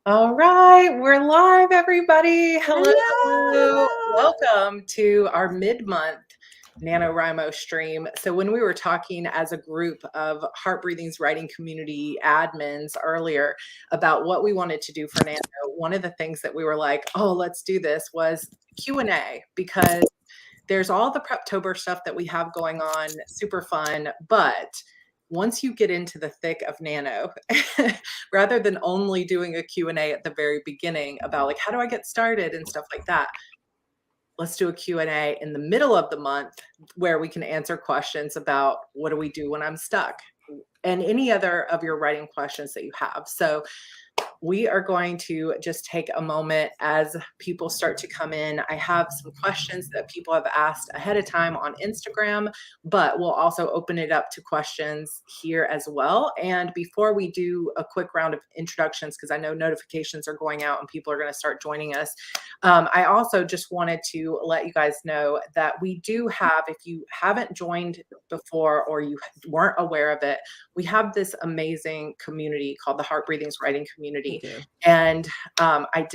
All right, we're live, everybody. Hello. Hello. Welcome to our mid-month NaNoWriMo stream. So when we were talking as a group of Heart Breathing's writing community admins earlier about what we wanted to do for Nano, one of the things that we were like, oh, let's do this was Q&A, because there's all the Preptober stuff that we have going on, super fun, but once you get into the thick of Nano, rather than only doing a Q&A at the very beginning about like, how do I get started and stuff like that, let's do a Q&A in the middle of the month where we can answer questions about what do we do when I'm stuck and any other of your writing questions that you have. So we are going to just take a moment as people start to come in. I have some questions that people have asked ahead of time on Instagram, but we'll also open it up to questions here as well. And before we do a quick round of introductions, because I know notifications are going out and people are going to start joining us, I also just wanted to let you guys know that we do have, if you haven't joined before or you weren't aware of it, we have this amazing community called the Heart Breathing's Writing Community. And I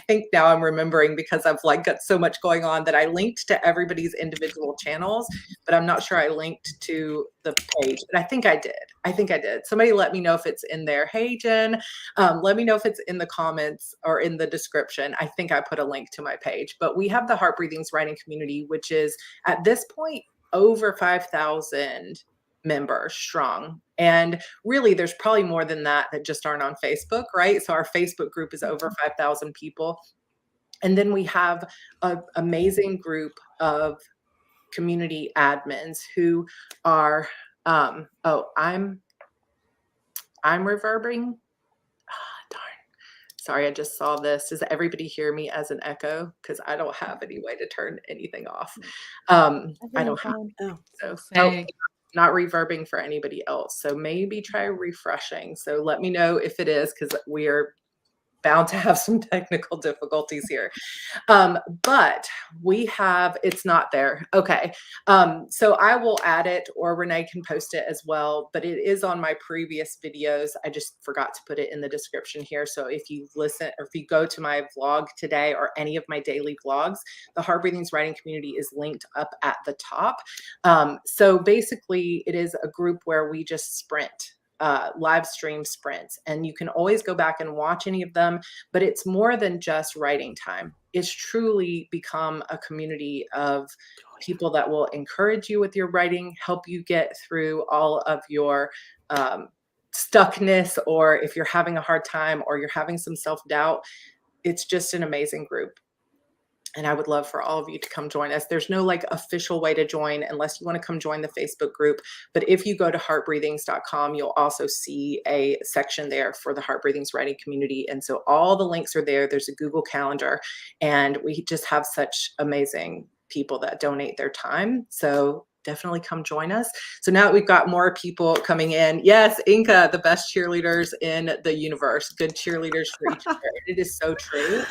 think now I'm remembering, because I've like got so much going on, that I linked to everybody's individual channels, but I'm not sure I linked to the page. But I think I did. Somebody let me know if it's in there. Hey, Jen, let me know if it's in the comments or in the description. I think I put a link to my page. But we have the Heart Breathing's Writing Community, which is at this point over 5,000 members strong. And really, there's probably more than that just aren't on Facebook, right? So our Facebook group is over 5,000 people. And then we have an amazing group of community admins who are, I'm reverbing. Darn. Sorry, I just saw this. Does everybody hear me as an echo? Because I don't have any way to turn anything off. I don't have. Not reverbing for anybody else. So maybe try refreshing. So let me know if it is, because we are bound to have some technical difficulties here. But we have, it's not there. Okay. So I will add it, or Renee can post it as well, but it is on my previous videos. I just forgot to put it in the description here. So if you listen, or if you go to my vlog today or any of my daily vlogs, the Heart Breathing's Writing Community is linked up at the top. So basically it is a group where we just sprint. Live stream sprints, and you can always go back and watch any of them, but it's more than just writing time. It's truly become a community of people that will encourage you with your writing, help you get through all of your stuckness, or if you're having a hard time or you're having some self-doubt. It's just an amazing group. And I would love for all of you to come join us. There's no like official way to join unless you want to come join the Facebook group. But if you go to heartbreathings.com, you'll also see a section there for the Heart Breathing's Writing Community. And so all the links are there. There's a Google Calendar, and we just have such amazing people that donate their time. So definitely come join us. So now that we've got more people coming in, yes, Inca, the best cheerleaders in the universe, good cheerleaders for each other. It is so true.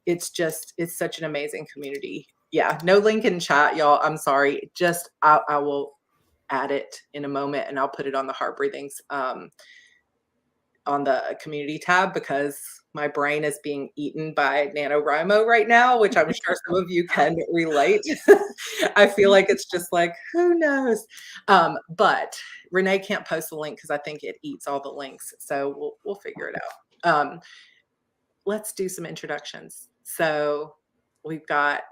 It's such an amazing community. Yeah, no link in chat, y'all. I'm sorry. Just I will add it in a moment, and I'll put it on the Heart Breathings on the community tab, because my brain is being eaten by NaNoWriMo right now, which I'm sure some of you can relate. I feel like it's just like, who knows? But Renee can't post the link because I think it eats all the links. So we'll figure it out. Let's do some introductions. So we've got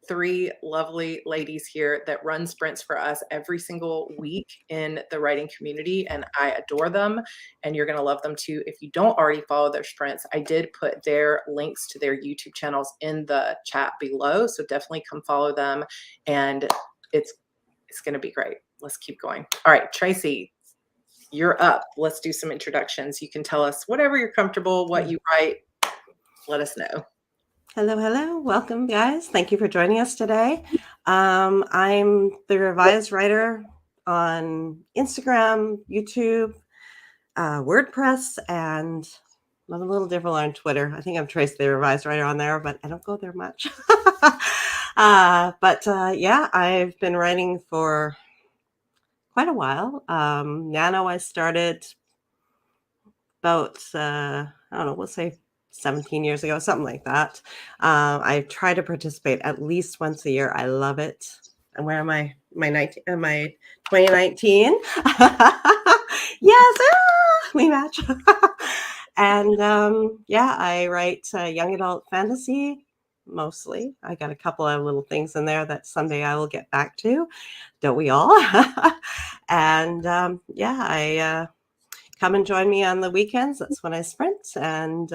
3 lovely ladies here that run sprints for us every single week in the writing community, and I adore them, and you're going to love them too. If you don't already follow their sprints, I did put their links to their YouTube channels in the chat below, so definitely come follow them, and it's going to be great. Let's keep going. All right, Tracy, you're up. Let's do some introductions. You can tell us whatever you're comfortable, what you write. Let us know. Hello. Welcome, guys. Thank you for joining us today. I'm the revised writer on Instagram, YouTube, WordPress, and I'm a little different on Twitter. I think I'm Trace, the revised writer on there, but I don't go there much. Yeah, I've been writing for quite a while. Nano, I started about, I don't know, we'll say 17 years ago, something like that. I try to participate at least once a year. I love it. And where am I? My 2019. Yes, we match. And yeah, I write young adult fantasy mostly. I got a couple of little things in there that someday I will get back to. Don't we all? And yeah, I come and join me on the weekends. That's when I sprint. And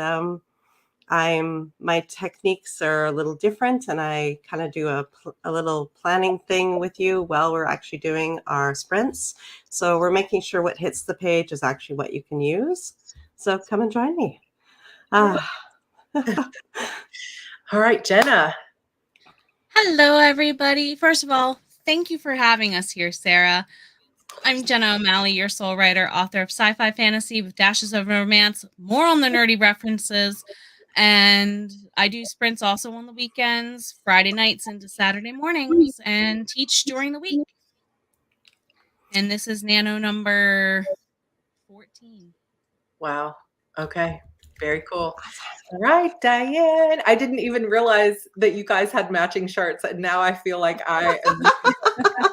my techniques are a little different, and I kind of do a little planning thing with you while we're actually doing our sprints. So we're making sure what hits the page is actually what you can use. So come and join me. All right, Jenna. Hello, everybody. First of all, thank you for having us here, Sarah. I'm Jenna O'Malley, your soul writer, author of sci-fi fantasy with dashes of romance, more on the nerdy references, and I do sprints also on the weekends, Friday nights into Saturday mornings, and teach during the week. And this is Nano number 14. Wow. Okay. Very cool. All right, Diane. I didn't even realize that you guys had matching shirts, and now I feel like I am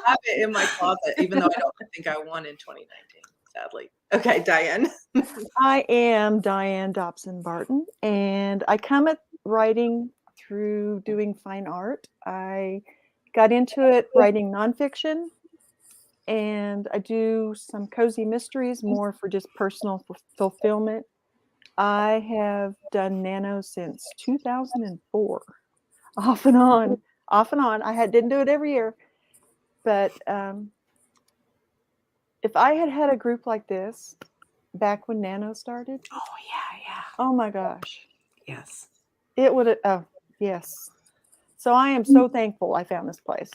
have it in my closet, even though I don't think I won in 2019, sadly. Okay, Diane. I am Diane Dobson Barton, and I come at writing through doing fine art. I got into it writing nonfiction, and I do some cozy mysteries more for just personal fulfillment. I have done Nano since 2004, off and on, off and on. Didn't do it every year, but if I had had a group like this back when Nano started, Oh, yeah. oh my gosh. Yes. It would have, oh, yes. So I am so thankful I found this place.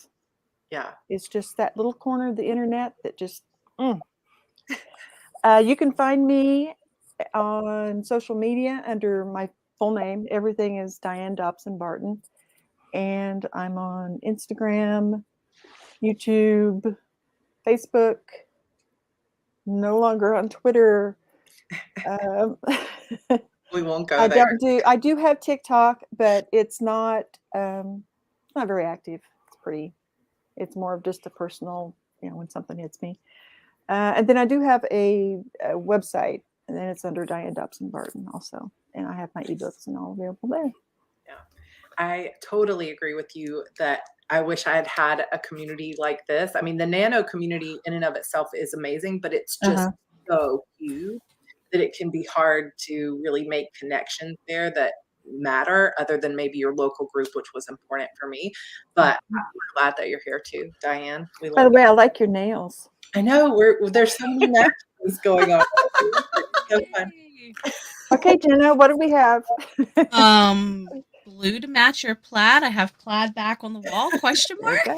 Yeah. It's just that little corner of the internet that just, you can find me on social media under my full name. Everything is Diane Dobson Barton. And I'm on Instagram, YouTube, Facebook, no longer on Twitter. We won't go there. I do have TikTok, but it's not very active. It's more of just a personal, when something hits me. And then I do have a website, and then it's under Diane Dobson Barton also. And I have my ebooks and all available there. Yeah. I totally agree with you that I wish I had had a community like this. I mean, the Nano community in and of itself is amazing, but it's just so huge that it can be hard to really make connections there that matter, other than maybe your local group, which was important for me. But I'm glad that you're here too, Diane. By the way, I like your nails. I know there's so many matches going on. So fun. Okay, Jenna, what do we have? Blue to match your plaid. I have plaid back on the wall, question mark.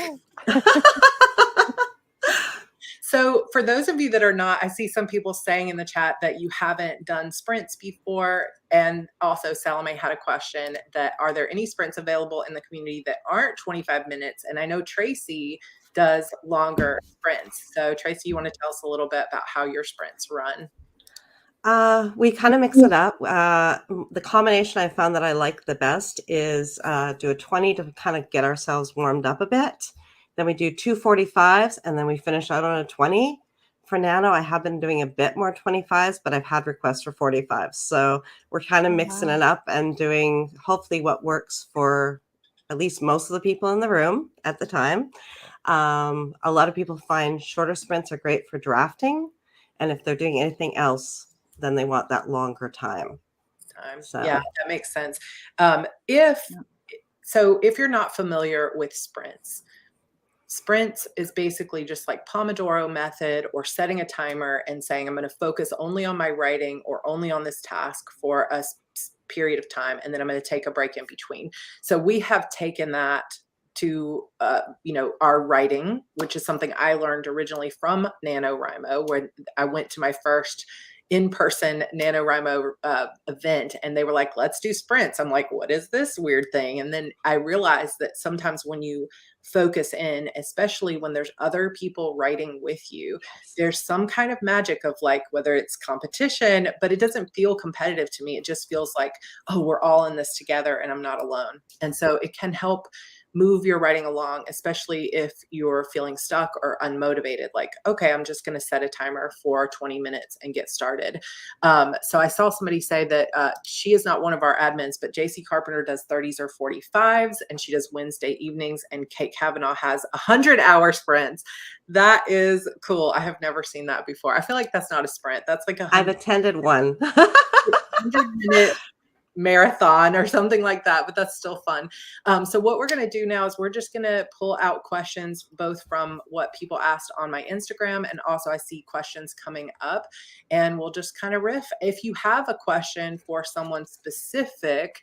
So for those of you that are not, I see some people saying in the chat that you haven't done sprints before. And also Salome had a question that, are there any sprints available in the community that aren't 25 minutes? And I know Tracy does longer sprints. So Tracy, you want to tell us a little bit about how your sprints run? We kind of mix it up. The combination I found that I like the best is do a 20 to kind of get ourselves warmed up a bit. Then we do 2 45s, and then we finish out on a 20. For Nano, I have been doing a bit more 25s, but I've had requests for 45s. So we're kind of mixing it up and doing hopefully what works for at least most of the people in the room at the time. A lot of people find shorter sprints are great for drafting. And if they're doing anything else, then they want that longer time. So. Yeah, that makes sense. If you're not familiar with sprints is basically just like Pomodoro method, or setting a timer and saying, I'm going to focus only on my writing or only on this task for a period of time, and then I'm going to take a break in between. So we have taken that to our writing, which is something I learned originally from NaNoWriMo, when I went to my first in-person NaNoWriMo event, and they were like, let's do sprints. I'm like, what is this weird thing? And then I realized that sometimes when you focus in, especially when there's other people writing with you, there's some kind of magic of like, whether it's competition, but it doesn't feel competitive to me. It just feels like, oh, we're all in this together and I'm not alone. And so it can help move your writing along, especially if you're feeling stuck or unmotivated. Like, okay, I'm just going to set a timer for 20 minutes and get started. So I saw somebody say that she is not one of our admins, but JC Carpenter does 30s or 45s, and she does Wednesday evenings, and Kate Kavanaugh has 100-hour sprints. That is cool. I have never seen that before. I feel like that's not a sprint. That's like I've attended one. 100-minute marathon or something like that, but that's still fun. So what we're going to do now is we're just going to pull out questions both from what people asked on my Instagram, and also I see questions coming up, and we'll just kind of riff. If you have a question for someone specific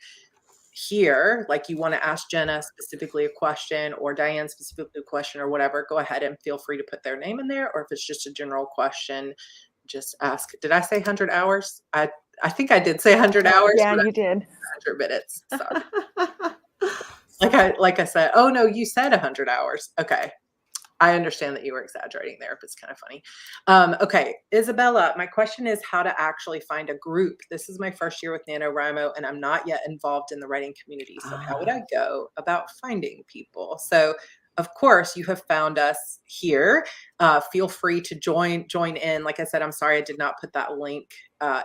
here, like you want to ask Jenna specifically a question or Diane specifically a question or whatever, go ahead and feel free to put their name in there. Or if it's just a general question, just ask. Did I say 100 hours? I think I did say 100 hours. Yeah, you did. 100 minutes. Sorry. like I said, oh no, you said 100 hours. Okay. I understand that you were exaggerating there, but it's kind of funny. Okay, Isabella, my question is how to actually find a group. This is my first year with NaNoWriMo, and I'm not yet involved in the writing community. So how would I go about finding people? So of course, you have found us here. Feel free to join in. Like I said, I'm sorry I did not put that link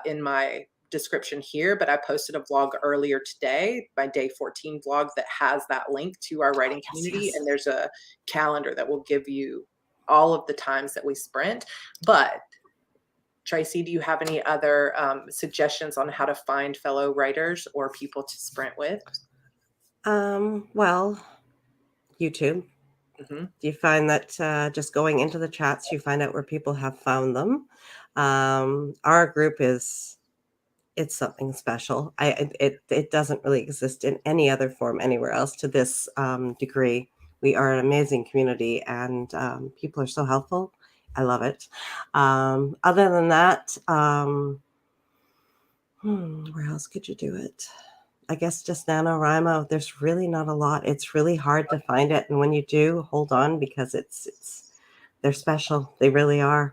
in my description here, but I posted a vlog earlier today, my day 14 vlog, that has that link to our writing community. Yes. And there's a calendar that will give you all of the times that we sprint. But Tracy, do you have any other suggestions on how to find fellow writers or people to sprint with? Well, YouTube. Mm-hmm. You find that just going into the chats, you find out where people have found them. Our group it's something special. It doesn't really exist in any other form anywhere else to this degree. We are an amazing community, and people are so helpful. I love it. Other than that, where else could you do it? I guess just NaNoWriMo. There's really not a lot. It's really hard to find it, and when you do, hold on, because they're special. They really are.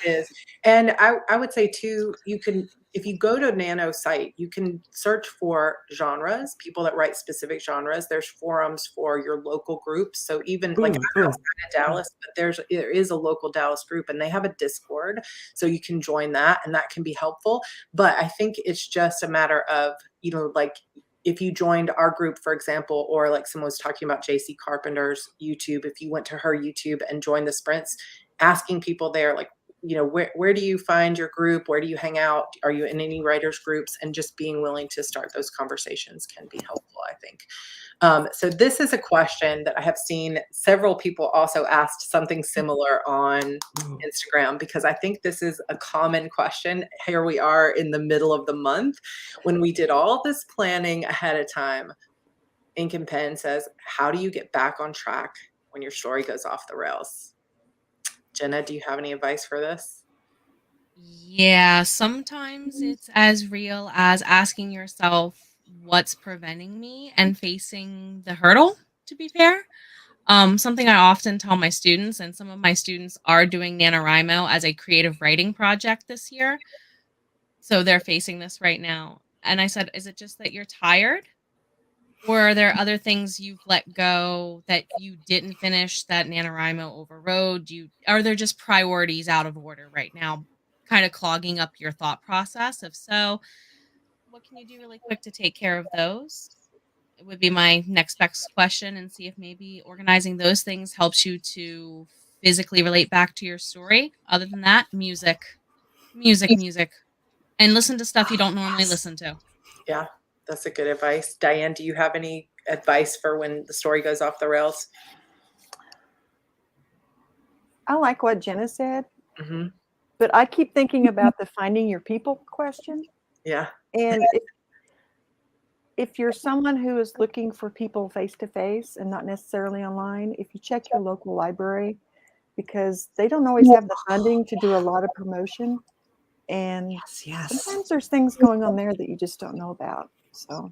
It is. And I would say too, you can, if you go to Nano site, you can search for genres, people that write specific genres. There's forums for your local groups. So even like I'm outside of Dallas, but there is a local Dallas group, and they have a Discord. So you can join that, and that can be helpful. But I think it's just a matter of, like if you joined our group, for example, or like someone was talking about JC Carpenter's YouTube, if you went to her YouTube and joined the sprints, asking people there, like, where do you find your group? Where do you hang out? Are you in any writers groups? And just being willing to start those conversations can be helpful, I think. So this is a question that I have seen several people also asked something similar on Instagram, because I think this is a common question. Here we are in the middle of the month when we did all this planning ahead of time. Ink and Pen says, how do you get back on track when your story goes off the rails? Jenna, do you have any advice for this? Yeah, sometimes it's as real as asking yourself, what's preventing me, and facing the hurdle, to be fair. Something I often tell my students, and some of my students are doing NaNoWriMo as a creative writing project this year. So they're facing this right now. And I said, is it just that you're tired? Or are there other things you've let go that you didn't finish that NaNoWriMo overrode? Are there just priorities out of order right now, kind of clogging up your thought process? If so, what can you do really quick to take care of those? It would be my next best question, and see if maybe organizing those things helps you to physically relate back to your story. Other than that, music, and listen to stuff you don't normally listen to. Yeah. That's a good advice. Diane, do you have any advice for when the story goes off the rails? I like what Jenna said, Mm-hmm. but I keep thinking about the finding your people question. Yeah. And if you're someone who is looking for people face-to-face and not necessarily online, if you check your local library, because they don't always have the funding to do a lot of promotion. And Yes. sometimes there's things going on there that you just don't know about. So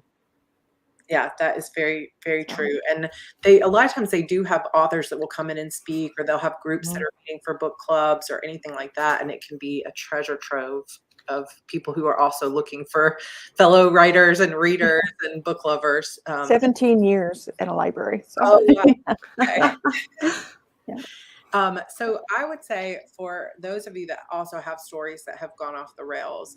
Yeah, that is very, very So. true. And a lot of times they do have authors that will come in and speak, or they'll have groups that Mhm. are meeting for book clubs or anything like that. And it can be a treasure trove of people who are also looking for fellow writers and readers and book lovers. 17 years at a library. So. Oh, wow. Okay. Yeah. So I would say for those of you that also have stories that have gone off the rails,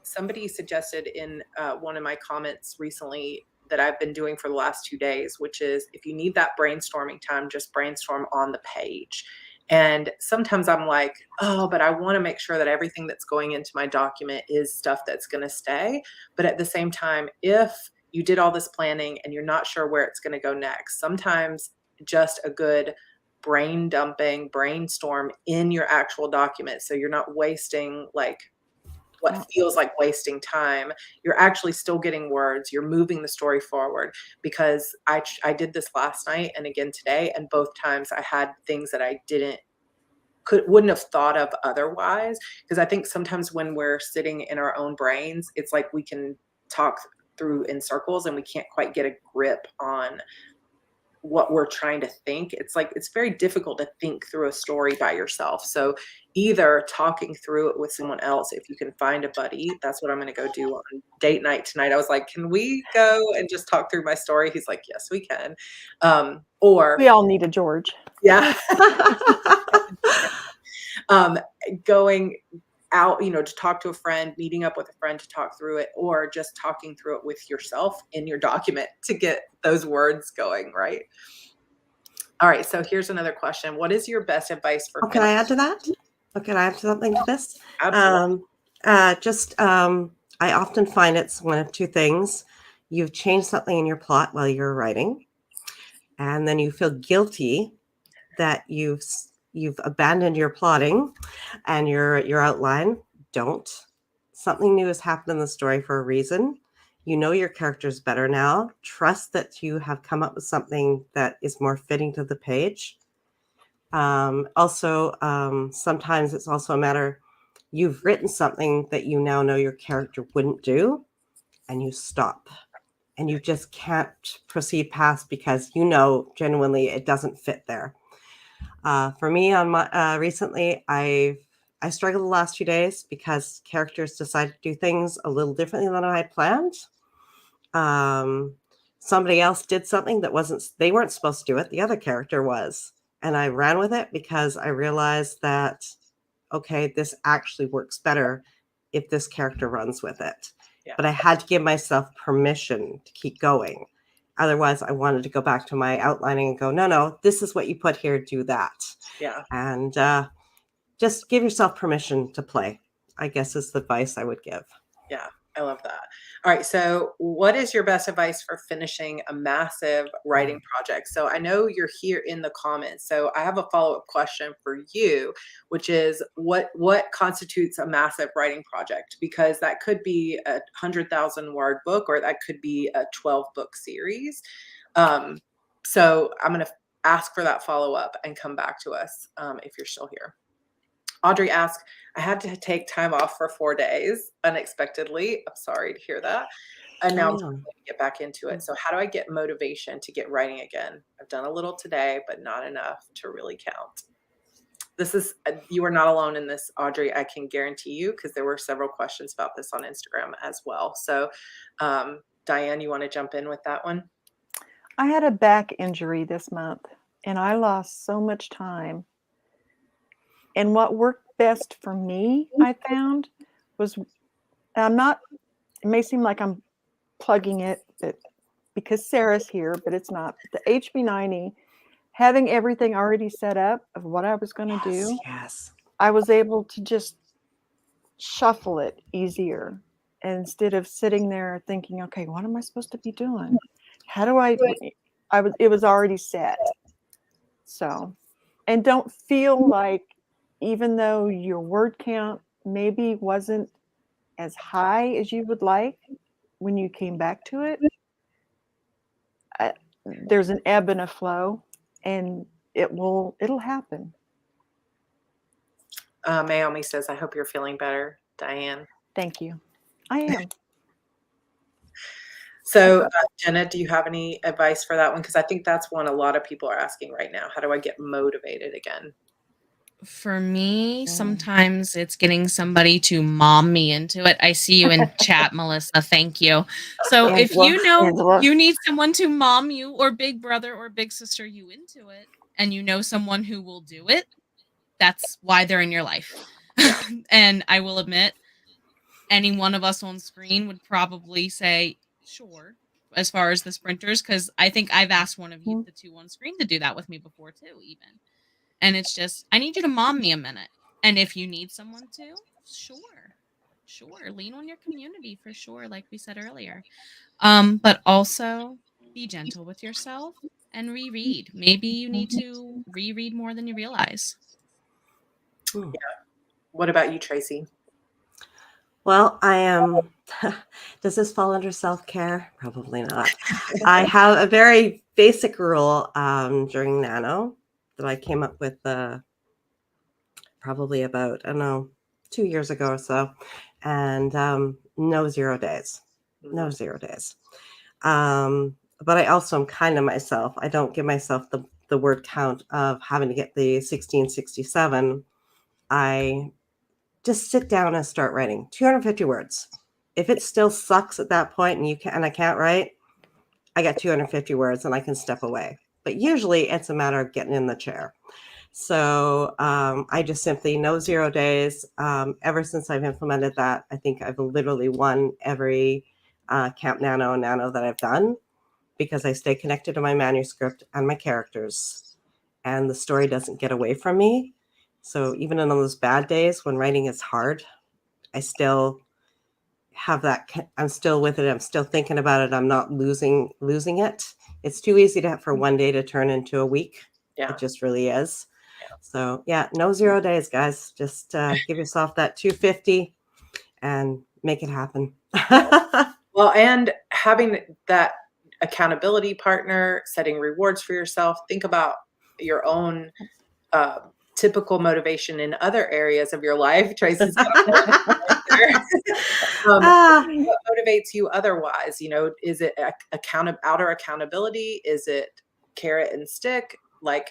somebody suggested in one of my comments recently that I've been doing for the last 2 days, which is if you need that brainstorming time, just brainstorm on the page. And sometimes I'm like, oh, but I want to make sure that everything that's going into my document is stuff that's going to stay. But at the same time, if you did all this planning and you're not sure where it's going to go next, sometimes just a good brain dumping brainstorm in your actual document, so you're not wasting like what feels like wasting time. You're actually still getting words. You're moving the story forward, because I did this last night and again today, and both times I had things that I wouldn't have thought of otherwise. Because I think sometimes when we're sitting in our own brains, it's like we can talk through in circles and we can't quite get a grip on what we're trying to think. It's like it's very difficult to think through a story by yourself. So either talking through it with someone else, if you can find a buddy. That's what I'm going to go do on date night tonight. I was like, can we go and just talk through my story? He's like, yes, we can. Or We all need a George. yeah. Going out, to talk to a friend, meeting up with a friend to talk through it, or just talking through it with yourself in your document to get those words going, right? All right, so here's another question. What is your best advice for Can I add to that? Can I add something to this? Absolutely. I often find it's one of two things. You've changed something in your plot while you're writing, and then you feel guilty that you've abandoned your plotting and your outline. Don't. Something new has happened in the story for a reason. You know your characters better now. Trust that you have come up with something that is more fitting to the page. Sometimes it's also a matter, you've written something that you now know your character wouldn't do, and you stop. And you just can't proceed past because genuinely it doesn't fit there. For me, on my recently, I struggled the last few days because characters decided to do things a little differently than I had planned. Somebody else did something that they weren't supposed to do it. The other character was, and I ran with it because I realized that, okay, this actually works better if this character runs with it. Yeah. But I had to give myself permission to keep going. Otherwise, I wanted to go back to my outlining and go, no, this is what you put here, do that. Yeah. And just give yourself permission to play, I guess is the advice I would give. Yeah, I love that. All right, so what is your best advice for finishing a massive writing project? So I know you're here in the comments, so I have a follow-up question for you, which is what constitutes a massive writing project? Because that could be a 100,000 word book, or that could be a 12-book series. So I'm going to ask for that follow-up and come back to us if you're still here. Audrey asked, I had to take time off for 4 days unexpectedly. I'm sorry to hear that. And now I'm trying to get back into it. So how do I get motivation to get writing again? I've done a little today, but not enough to really count. You are not alone in this, Audrey. I can guarantee you, because there were several questions about this on Instagram as well. So Diane, you want to jump in with that one? I had a back injury this month and I lost so much time. And what worked best for me, I found, was, it may seem like I'm plugging it because Sarah's here, but it's not. The HB90, having everything already set up of what I was going to do, Yes. I was able to just shuffle it easier instead of sitting there thinking, okay, what am I supposed to be doing? How do it was already set. So, and don't feel like, even though your word count maybe wasn't as high as you would like when you came back to it, there's an ebb and a flow, and it'll happen. Naomi says, I hope you're feeling better. Diane. Thank you. I am. So, Jenna, do you have any advice for that one? Because I think that's one a lot of people are asking right now. How do I get motivated again? For me, sometimes it's getting somebody to mom me into it. I see you in chat, Melissa. Thank you. So if you know Angela. you need someone to mom you or big brother or big sister you into it, and you know someone who will do it, that's why they're in your life. And I will admit, any one of us on screen would probably say, sure, as far as the sprinters, because I think I've asked one of you, the two on screen, to do that with me before too, even. And it's just, I need you to mom me a minute. And if you need someone to, sure, lean on your community for sure, like we said earlier. But also be gentle with yourself and reread. Maybe you need to reread more than you realize. Yeah. What about you, Tracy? Well, I am. Does this fall under self-care? Probably not. I have a very basic rule during Nano that I came up with probably about, I don't know, 2 years ago or so. And no 0 days. No 0 days. But I also am kind to myself. I don't give myself the word count of having to get the 1667. I just sit down and start writing 250 words. If it still sucks at that point and I can't write, I got 250 words and I can step away. But usually it's a matter of getting in the chair. So I just simply no 0 days. Ever since I've implemented that, I think I've literally won every Camp Nano and Nano that I've done because I stay connected to my manuscript and my characters, and the story doesn't get away from me. So even on those bad days when writing is hard, I still have that. I'm still with it. I'm still thinking about it. I'm not losing it. It's too easy for one day to turn into a week. Yeah. It just really is. So yeah, no 0 days, guys. Just give yourself that 250 and make it happen. Well, and having that accountability partner, setting rewards for yourself. Think about your own typical motivation in other areas of your life. Tracy's got what motivates you otherwise? You know, is it outer accountability? Is it carrot and stick? Like,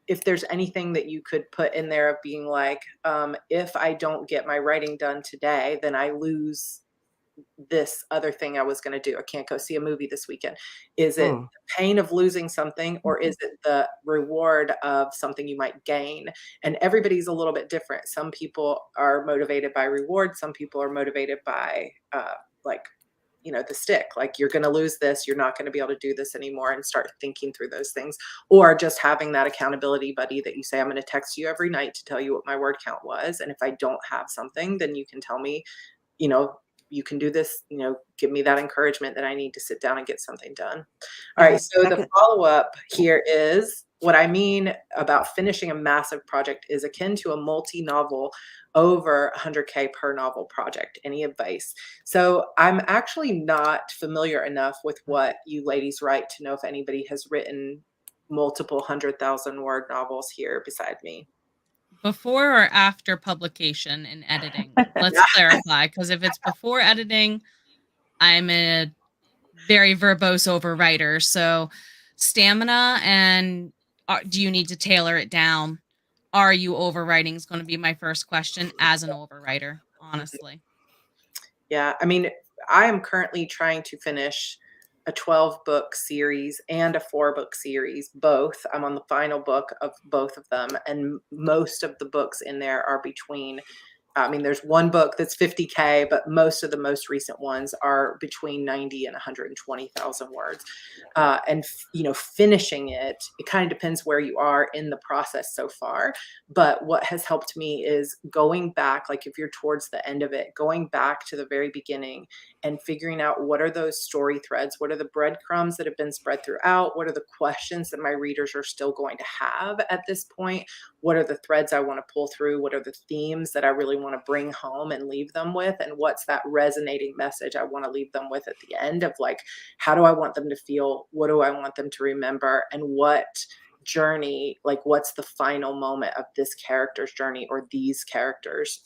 if there's anything that you could put in there of being like, if I don't get my writing done today, then I lose this other thing I was going to do. I can't go see a movie this weekend. Is it the pain of losing something, or is it the reward of something you might gain? And everybody's a little bit different. Some people are motivated by reward. Some people are motivated by like, you know, the stick, like you're going to lose this, you're not going to be able to do this anymore, and start thinking through those things. Or just having that accountability buddy that you say, I'm going to text you every night to tell you what my word count was. And if I don't have something, then you can tell me, you know, you can do this, you know, give me that encouragement that I need to sit down and get something done. All right. So the follow-up here is, what I mean about finishing a massive project is akin to a multi-novel over 100K per novel project. Any advice? So I'm actually not familiar enough with what you ladies write to know if anybody has written multiple 100,000 word novels here beside me. Before or after publication and editing? Let's clarify, because if it's before editing, I'm a very verbose overwriter. So stamina and do you need to tailor it down? Are you overwriting is going to be my first question as an overwriter, honestly. Yeah, I mean, I am currently trying to finish a 12-book series and a 4-book series, both. I'm on the final book of both of them, and most of the books in there are between, I mean, there's one book that's 50K, but most of the most recent ones are between 90 and 120,000 words. And, you know, finishing it kind of depends where you are in the process so far. But what has helped me is going back, like if you're towards the end of it, going back to the very beginning and figuring out what are those story threads, what are the breadcrumbs that have been spread throughout, what are the questions that my readers are still going to have at this point, what are the threads I want to pull through, what are the themes that I really want to bring home and leave them with, and what's that resonating message I want to leave them with at the end of, like, how do I want them to feel, what do I want them to remember, and what journey, like what's the final moment of this character's journey or these characters,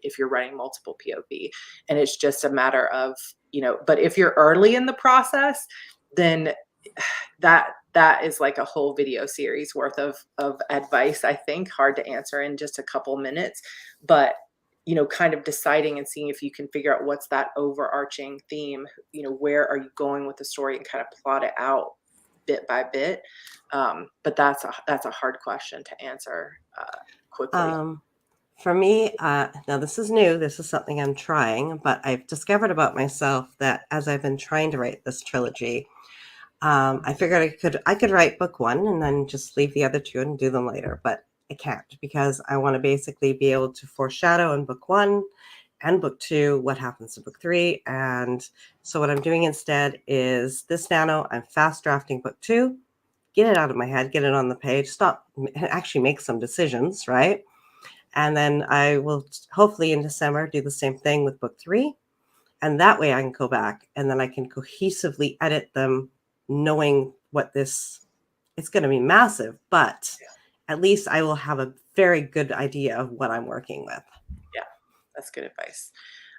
if you're writing multiple POV. And it's just a matter of, but if you're early in the process, then that is like a whole video series worth of advice, I think, hard to answer in just a couple minutes. But kind of deciding and seeing if you can figure out what's that overarching theme, where are you going with the story, and kind of plot it out bit by bit. But that's a hard question to answer quickly. For me, now this is new. This is something I'm trying, but I've discovered about myself that as I've been trying to write this trilogy, I figured I could write book 1 and then just leave the other 2 and do them later, but I can't, because I want to basically be able to foreshadow in book 1 and book 2 what happens in book 3. And so what I'm doing instead is this nano, I'm fast drafting book 2, get it out of my head, get it on the page, stop, actually make some decisions, right? And then I will hopefully in December do the same thing with book 3. And that way I can go back and then I can cohesively edit them, knowing what it's going to be massive, but at least I will have a very good idea of what I'm working with. Yeah, that's good advice.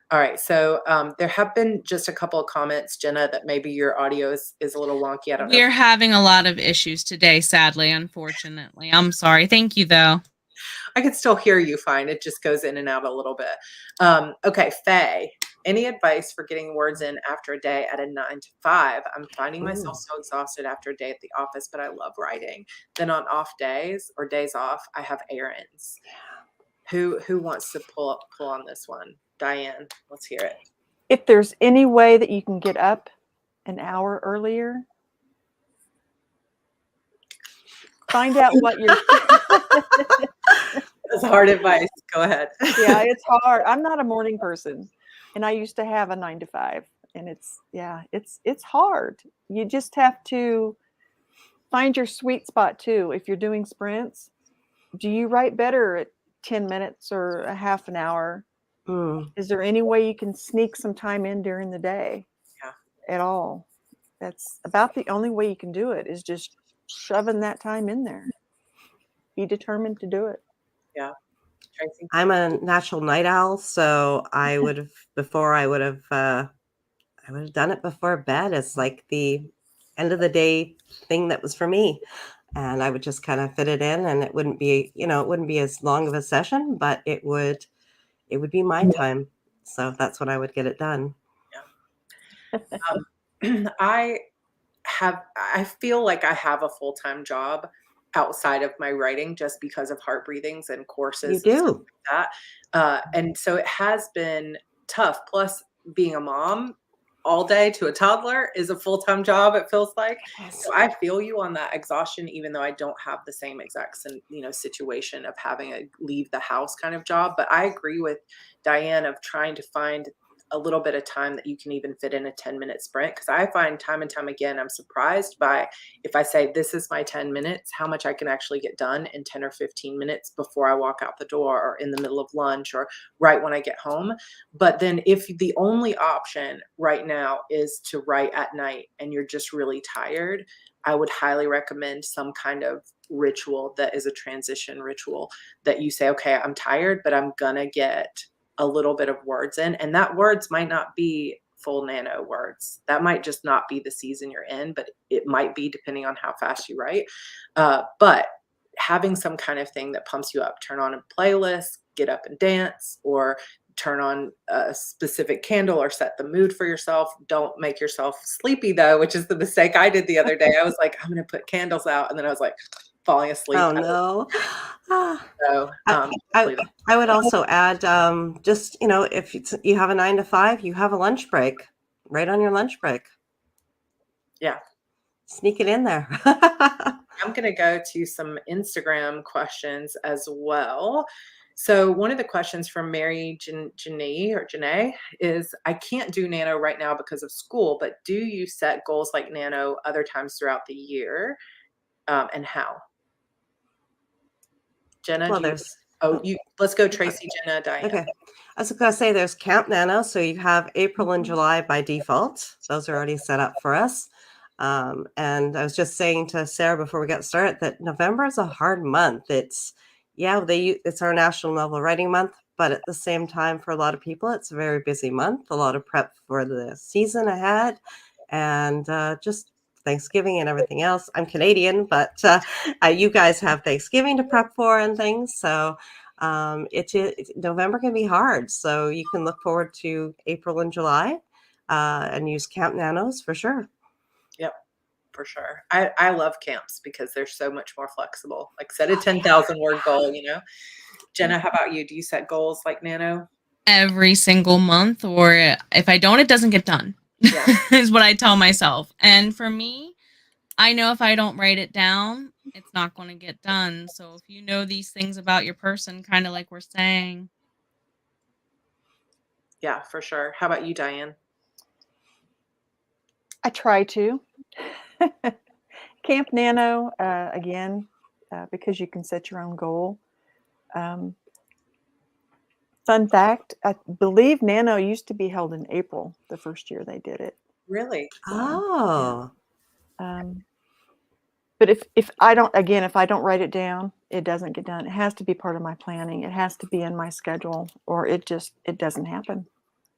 All right. So there have been just a couple of comments, Jenna, that maybe your audio is a little wonky. I don't know. We're having a lot of issues today, sadly, unfortunately. I'm sorry. Thank you, though. I can still hear you fine. It just goes in and out a little bit. Okay, Faye, any advice for getting words in after a day at a 9 to 5? I'm finding myself so exhausted after a day at the office, but I love writing. Then on off days or days off, I have errands. Who wants to pull on this one? Diane, let's hear it. If there's any way that you can get up an hour earlier, find out what you're. That's hard advice. Go ahead. Yeah, it's hard. I'm not a morning person, and I used to have a 9 to 5, and it's hard. You just have to find your sweet spot too. If you're doing sprints, do you write better at 10 minutes or a half an hour? Is there any way you can sneak some time in during the day? Yeah. At all? That's about the only way you can do it, is just shoving that time in there. Be determined to do it. Yeah. Tracy? I'm a natural night owl, so I would have done it before bed as like the end of the day thing that was for me. And I would just kind of fit it in, and it wouldn't be, it wouldn't be as long of a session, but it would be my time. So that's when I would get it done. Yeah. I feel like I have a full-time job outside of my writing just because of heart breathings and courses. You do. And stuff like that. And so it has been tough. Plus being a mom all day to a toddler is a full-time job, it feels like. So I feel you on that exhaustion, even though I don't have the same exact situation of having a leave the house kind of job. But I agree with Diane of trying to find a little bit of time that you can even fit in a 10-minute sprint. Because I find time and time again, I'm surprised by, if I say this is my 10 minutes, how much I can actually get done in 10 or 15 minutes before I walk out the door, or in the middle of lunch, or right when I get home. But then if the only option right now is to write at night and you're just really tired, I would highly recommend some kind of ritual that is a transition ritual, that you say, okay, I'm tired, but I'm gonna get a little bit of words in. And that words might not be full nano words. That might just not be the season you're in, but it might be, depending on how fast you write. But having some kind of thing that pumps you up, turn on a playlist, get up and dance, or turn on a specific candle, or set the mood for yourself. Don't make yourself sleepy though, which is the mistake I did the other day. I was like, I'm going to put candles out. And then I was like falling asleep. Oh no. So I would also add, just, if you have a 9 to 5, you have a lunch break, right on your lunch break. Yeah. Sneak it in there. I'm going to go to some Instagram questions as well. So one of the questions from Mary Janae is, I can't do nano right now because of school, but do you set goals like nano other times throughout the year? And how? Jenna, let's go Tracy, Jenna, Diane. Okay. I was going to say there's Camp Nano. So you have April and July by default. Those are already set up for us. And I was just saying to Sarah before we got started that November is a hard month. It's our National Novel Writing Month, but at the same time, for a lot of people, it's a very busy month. A lot of prep for the season ahead, and just Thanksgiving and everything else. I'm Canadian, but you guys have Thanksgiving to prep for and things. So November can be hard. So you can look forward to April and July and use Camp Nanos for sure. Yep, for sure. I love camps because they're so much more flexible. Like set a 10,000 word goal, you know. Jenna, how about you? Do you set goals like Nano? Every single month, or if I don't, it doesn't get done. Yeah. Is what I tell myself. And for me, I know if I don't write it down, it's not going to get done. So if you know these things about your person, kind of like we're saying. Yeah, for sure. How about you, Diane? I try to. Camp Nano, again, because you can set your own goal. Fun fact, I believe Nano used to be held in April, the first year they did it. Really? Oh. But if I don't write it down, it doesn't get done. It has to be part of my planning. It has to be in my schedule, or it doesn't happen.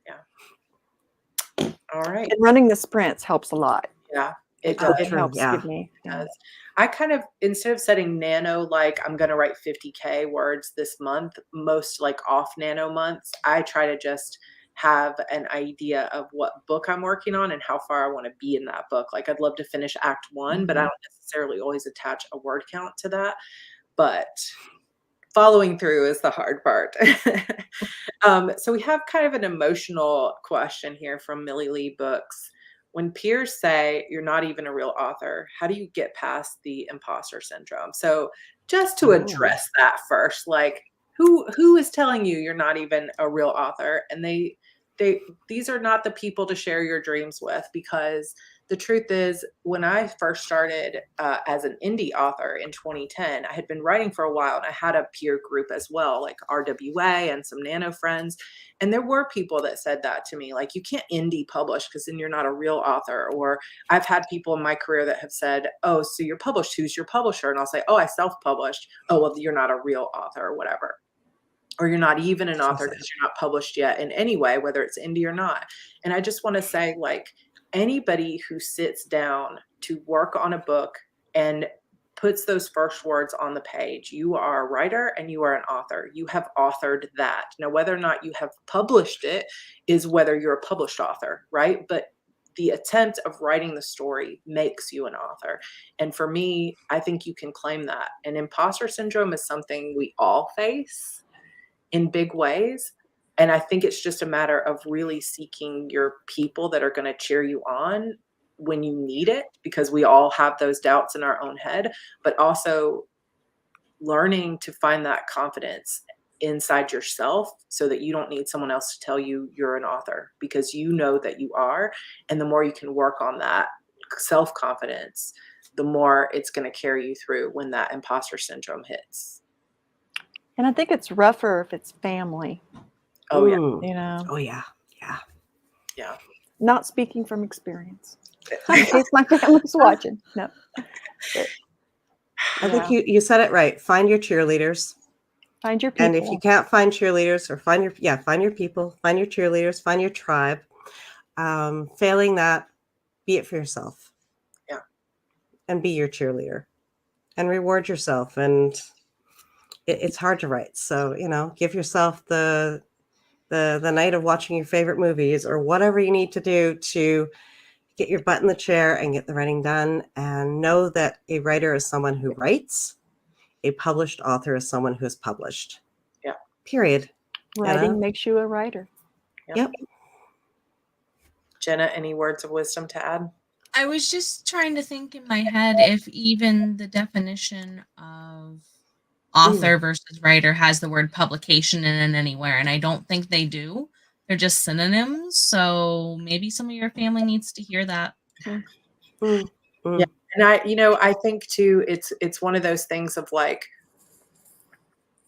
Yeah. All right. And running the sprints helps a lot. Yeah, it does. It helps Yeah. give me. It does. I kind of, instead of setting Nano, like I'm going to write 50K words this month, most like off Nano months, I try to just have an idea of what book I'm working on and how far I want to be in that book. Like I'd love to finish Act 1, but I don't necessarily always attach a word count to that. But following through is the hard part. So we have kind of an emotional question here from Millie Lee Books. When peers say you're not even a real author, how do you get past the imposter syndrome? So just to address that first, like who is telling you you're not even a real author? And these are not the people to share your dreams with, because the truth is, when I first started as an indie author in 2010, I had been writing for a while and I had a peer group as well, like RWA and some Nano friends. And there were people that said that to me, like, you can't indie publish because then you're not a real author. Or I've had people in my career that have said, oh, so you're published, who's your publisher? And I'll say, oh, I self-published. Oh, well, you're not a real author or whatever. Or you're not even an author because you're not published yet in any way, whether it's indie or not. And I just want to say, like, anybody who sits down to work on a book and puts those first words on the page, you are a writer and you are an author. You have authored that. Now, whether or not you have published it is whether you're a published author, right? But the attempt of writing the story makes you an author. And for me, I think you can claim that. And imposter syndrome is something we all face in big ways. And I think it's just a matter of really seeking your people that are going to cheer you on when you need it, because we all have those doubts in our own head, but also learning to find that confidence inside yourself so that you don't need someone else to tell you you're an author, because you know that you are. And the more you can work on that self-confidence, the more it's going to carry you through when that imposter syndrome hits. And I think it's rougher if it's family. Oh, yeah. You know. Oh, yeah. Yeah. Not speaking from experience. In case my family's watching. No. I think you said it right. Find your cheerleaders. Find your people. And if you can't find cheerleaders, or find your people, find your cheerleaders, find your tribe. Failing that, be it for yourself. Yeah. And be your cheerleader. And reward yourself. And it's hard to write. So, give yourself the night of watching your favorite movies or whatever you need to do to get your butt in the chair and get the writing done. And know that a writer is someone who writes. A published author is someone who is published. Yeah. Period. Writing makes you a writer. Yep. Jenna, any words of wisdom to add? I was just trying to think in my head if even the definition of author versus writer has the word publication in it anywhere, and I don't think they do. They're just synonyms. So maybe some of your family needs to hear that. Yeah. And I think too, it's one of those things of like,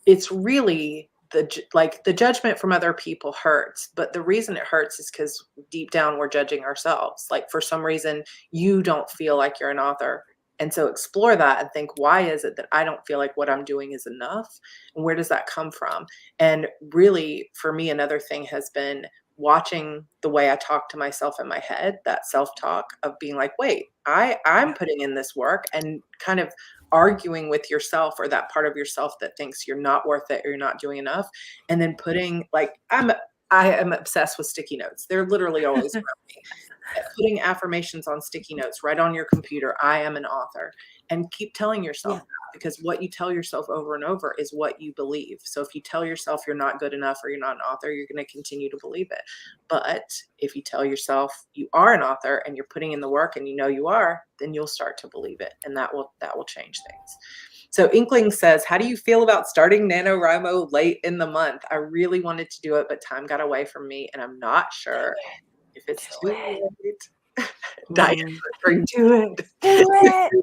it's really the judgment from other people hurts, but the reason it hurts is because deep down we're judging ourselves. Like for some reason you don't feel like you're an author. And so explore that and think, why is it that I don't feel like what I'm doing is enough? And where does that come from? And really, for me, another thing has been watching the way I talk to myself in my head, that self-talk of being like, wait, I'm putting in this work, and kind of arguing with yourself, or that part of yourself that thinks you're not worth it or you're not doing enough. And then putting, like, I am obsessed with sticky notes. They're literally always around me. Putting affirmations on sticky notes right on your computer. I am an author. And keep telling yourself that, because what you tell yourself over and over is what you believe. So if you tell yourself you're not good enough or you're not an author, you're going to continue to believe it. But if you tell yourself you are an author and you're putting in the work and you know you are, then you'll start to believe it, and that will change things. So Inkling says, how do you feel about starting NaNoWriMo late in the month? I really wanted to do it, but time got away from me, and I'm not sure if it's too late. Diane, Do it.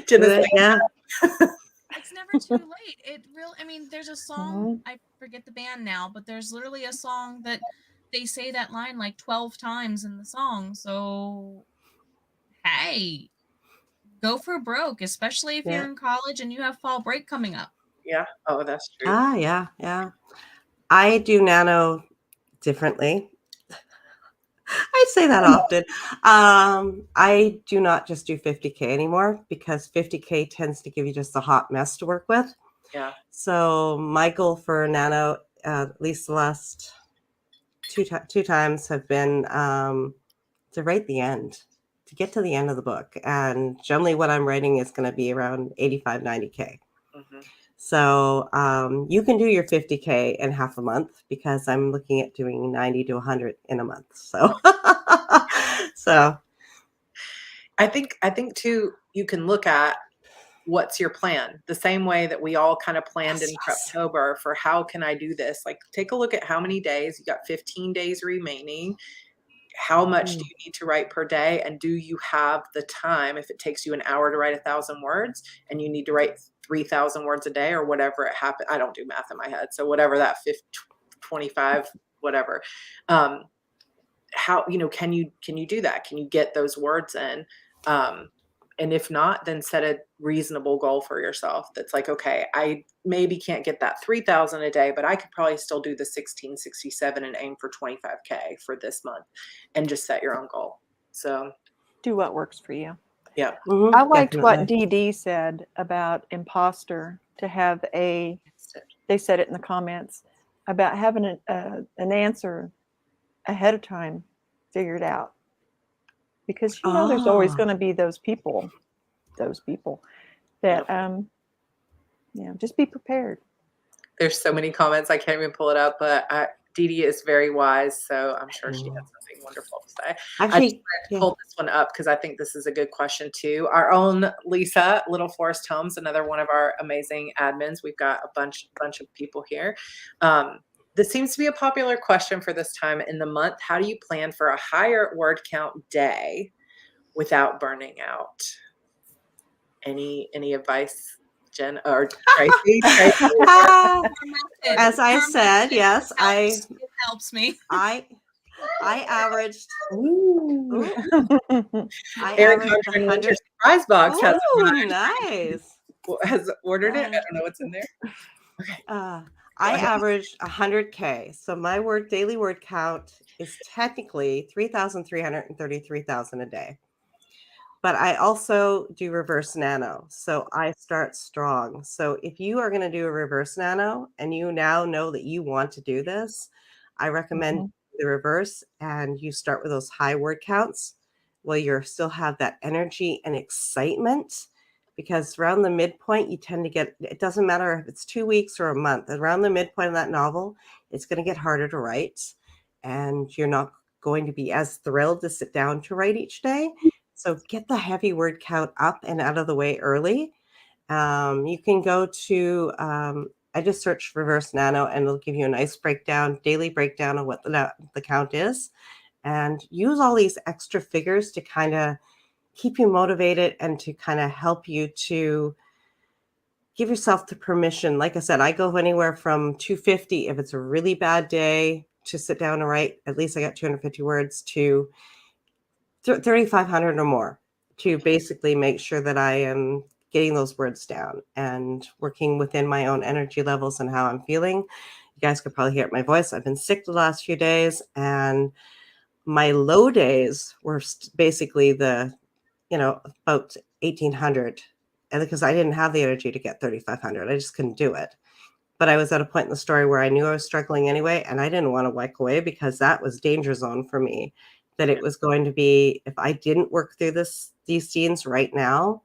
Jenna's like, Yeah. It's never too late. I mean, there's a song, I forget the band now, but there's literally a song that they say that line like 12 times in the song. So, hey, go for broke, especially if you're in college and you have fall break coming up. yeah. Oh, that's true. Yeah. I do nano differently. I say that often. I do not just do 50K anymore, because 50K tends to give you just a hot mess to work with. Yeah. So my goal for nano, at least the last two times, have been to write the end, to get to the end of the book. And generally what I'm writing is going to be around 85, 90K. Mm-hmm. So you can do your 50K in half a month, because I'm looking at doing 90 to 100 in a month. So, so I think too, you can look at what's your plan, the same way that we all kind of planned in Preptober for how can I do this? Like, take a look at how many days you got. 15 days remaining. How much do you need to write per day? And do you have the time? If it takes you an hour to write 1,000 words and you need to write 3,000 words a day, or whatever it happens. I don't do math in my head. So whatever that 25, whatever. How, can you do that? Can you get those words in? And if not, then set a reasonable goal for yourself. That's like, okay, I maybe can't get that 3,000 a day, but I could probably still do the 1667 and aim for 25K for this month, and just set your own goal. So Do what works for you. yeah. mm-hmm, I liked what definitely. DD said about imposter, to have they said it in the comments, about having an answer ahead of time figured out. Because there's always going to be those people that just be prepared. There's so many comments, I can't even pull it up, but Dee Dee is very wise, so I'm sure she has something wonderful to say. Actually, I just wanted to pull this one up because I think this is a good question too. Our own Lisa, Little Forest Homes, another one of our amazing admins. We've got a bunch of people here. This seems to be a popular question for this time in the month. How do you plan for a higher word count day without burning out? Any advice, Jen or Tracy? As I said, yes, it helps me. I averaged. Eric Condren, your surprise box has nice. Has ordered it. I don't know what's in there. Okay. I averaged 100K. So my daily word count is technically 3,333,000 a day. But I also do reverse nano. So I start strong. So if you are going to do a reverse nano and you now know that you want to do this, I recommend the reverse, and you start with those high word counts while you still have that energy and excitement. Because around the midpoint, you tend to get, it doesn't matter if it's 2 weeks or a month, around the midpoint of that novel, it's going to get harder to write. And you're not going to be as thrilled to sit down to write each day. So get the heavy word count up and out of the way early. You can go to, I just searched reverse nano, and it'll give you a nice daily breakdown of what the count is. And use all these extra figures to kind of keep you motivated and to kind of help you to give yourself the permission. Like I said, I go anywhere from 250 if it's a really bad day to sit down and write. At least I got 250 words to 3,500 or more to basically make sure that I am getting those words down and working within my own energy levels and how I'm feeling. You guys could probably hear it in my voice. I've been sick the last few days, and my low days were basically the, about 1,800, and because I didn't have the energy to get 3,500, I just couldn't do it. But I was at a point in the story where I knew I was struggling anyway, and I didn't want to walk away because that was danger zone for me. That it was going to be, if I didn't work through these scenes right now,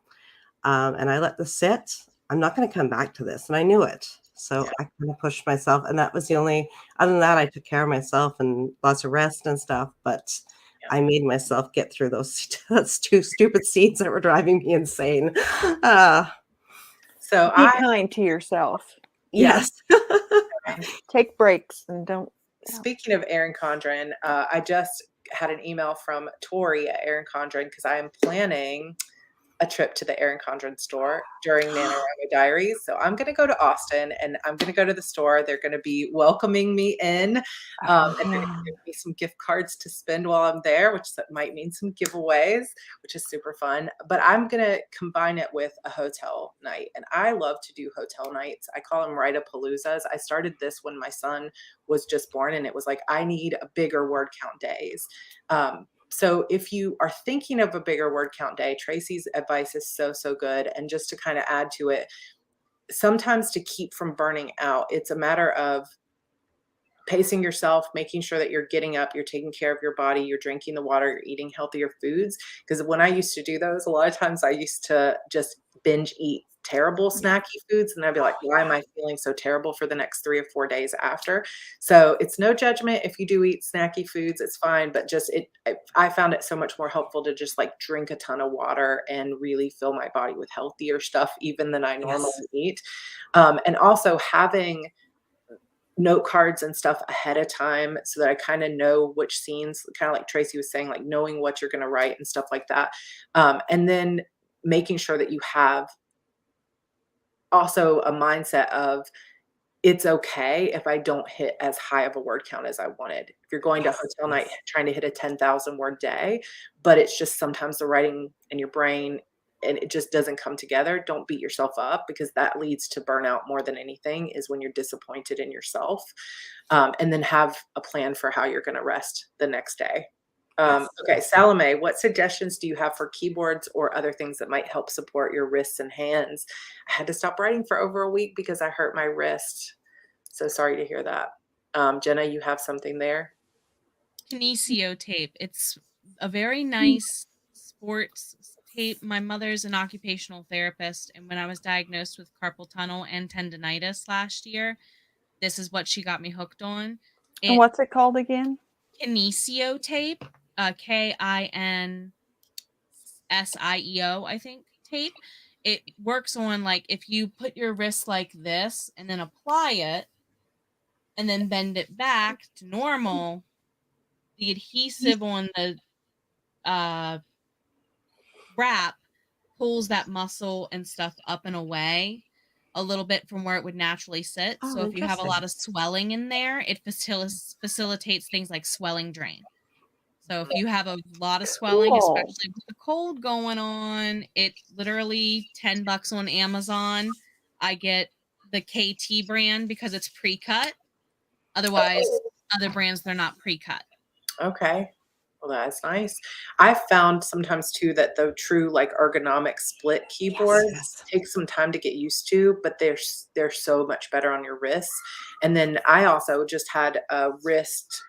and I let this sit, I'm not going to come back to this, and I knew it. So I kind of pushed myself, and that was the only. Other than that, I took care of myself and lots of rest and stuff. But I made myself get through those two stupid scenes that were driving me insane. So Be kind to yourself. Yes. Take breaks and don't. Speaking of Erin Condren, I just had an email from Tori at Erin Condren because I am planning a trip to the Erin Condren store during NaNoWriMo Diaries. So I'm going to go to Austin, and I'm going to go to the store. They're going to be welcoming me in, and they're going to give me some gift cards to spend while I'm there, which might mean some giveaways, which is super fun. But I'm going to combine it with a hotel night, and I love to do hotel nights. I call them Write-A-Paloozas. I started this when my son was just born, and it was like, I need a bigger word count days. So if you are thinking of a bigger word count day, Tracy's advice is so, so good. And just to kind of add to it, sometimes to keep from burning out, it's a matter of pacing yourself, making sure that you're getting up, you're taking care of your body, you're drinking the water, you're eating healthier foods. Because when I used to do those, a lot of times I used to just binge eat terrible snacky foods, and I'd be like, why am I feeling so terrible for the next 3 or 4 days after? So it's no judgment if you do eat snacky foods, it's fine, but just I found it so much more helpful to just like drink a ton of water and really fill my body with healthier stuff even than I normally eat. And also having note cards and stuff ahead of time so that I kind of know which scenes, kind of like Tracy was saying, like knowing what you're going to write and stuff like that. And then making sure that you have also a mindset of, it's okay if I don't hit as high of a word count as I wanted. If you're going to hotel night trying to hit a 10,000 word day, but it's just sometimes the writing in your brain and it just doesn't come together, don't beat yourself up, because that leads to burnout more than anything, is when you're disappointed in yourself. And then have a plan for how you're going to rest the next day. Okay, Salome, what suggestions do you have for keyboards or other things that might help support your wrists and hands? I had to stop writing for over a week because I hurt my wrist. So sorry to hear that. Jenna, you have something there? Kinesio tape. It's a very nice sports tape. My mother's an occupational therapist, and when I was diagnosed with carpal tunnel and tendonitis last year, this is what she got me hooked on. And what's it called again? Kinesio tape. Kinsio, I think, tape. It works on, like, if you put your wrist like this and then apply it and then bend it back to normal, the adhesive on the wrap pulls that muscle and stuff up and away a little bit from where it would naturally sit. So if you have a lot of swelling in there, it facilitates things like swelling drain. So if you have a lot of swelling, especially with the cold going on, it's literally $10 on Amazon. I get the KT brand because it's pre-cut. Otherwise, other brands, they're not pre-cut. Okay. Well, that's nice. I've found sometimes too that the true like ergonomic split keyboards take some time to get used to, but they're so much better on your wrists. And then I also just had a wrist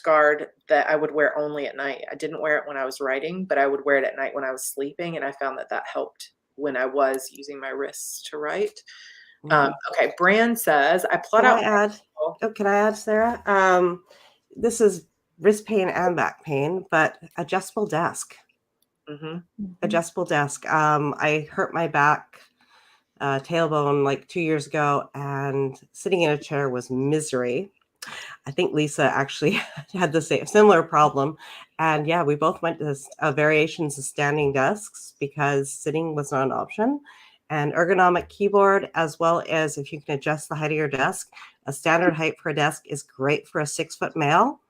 guard that I would wear only at night. I didn't wear it when I was writing, but I would wear it at night when I was sleeping. And I found that helped when I was using my wrists to write. Okay. Brand says, I plot out. Can I add, Sarah? This is wrist pain and back pain, but adjustable desk. Adjustable desk. I hurt my back tailbone like 2 years ago, and sitting in a chair was misery. I think Lisa actually had the similar problem. And yeah, we both went to variations of standing desks because sitting was not an option. an ergonomic keyboard, as well as if you can adjust the height of your desk. A standard height for a desk is great for a 6-foot male.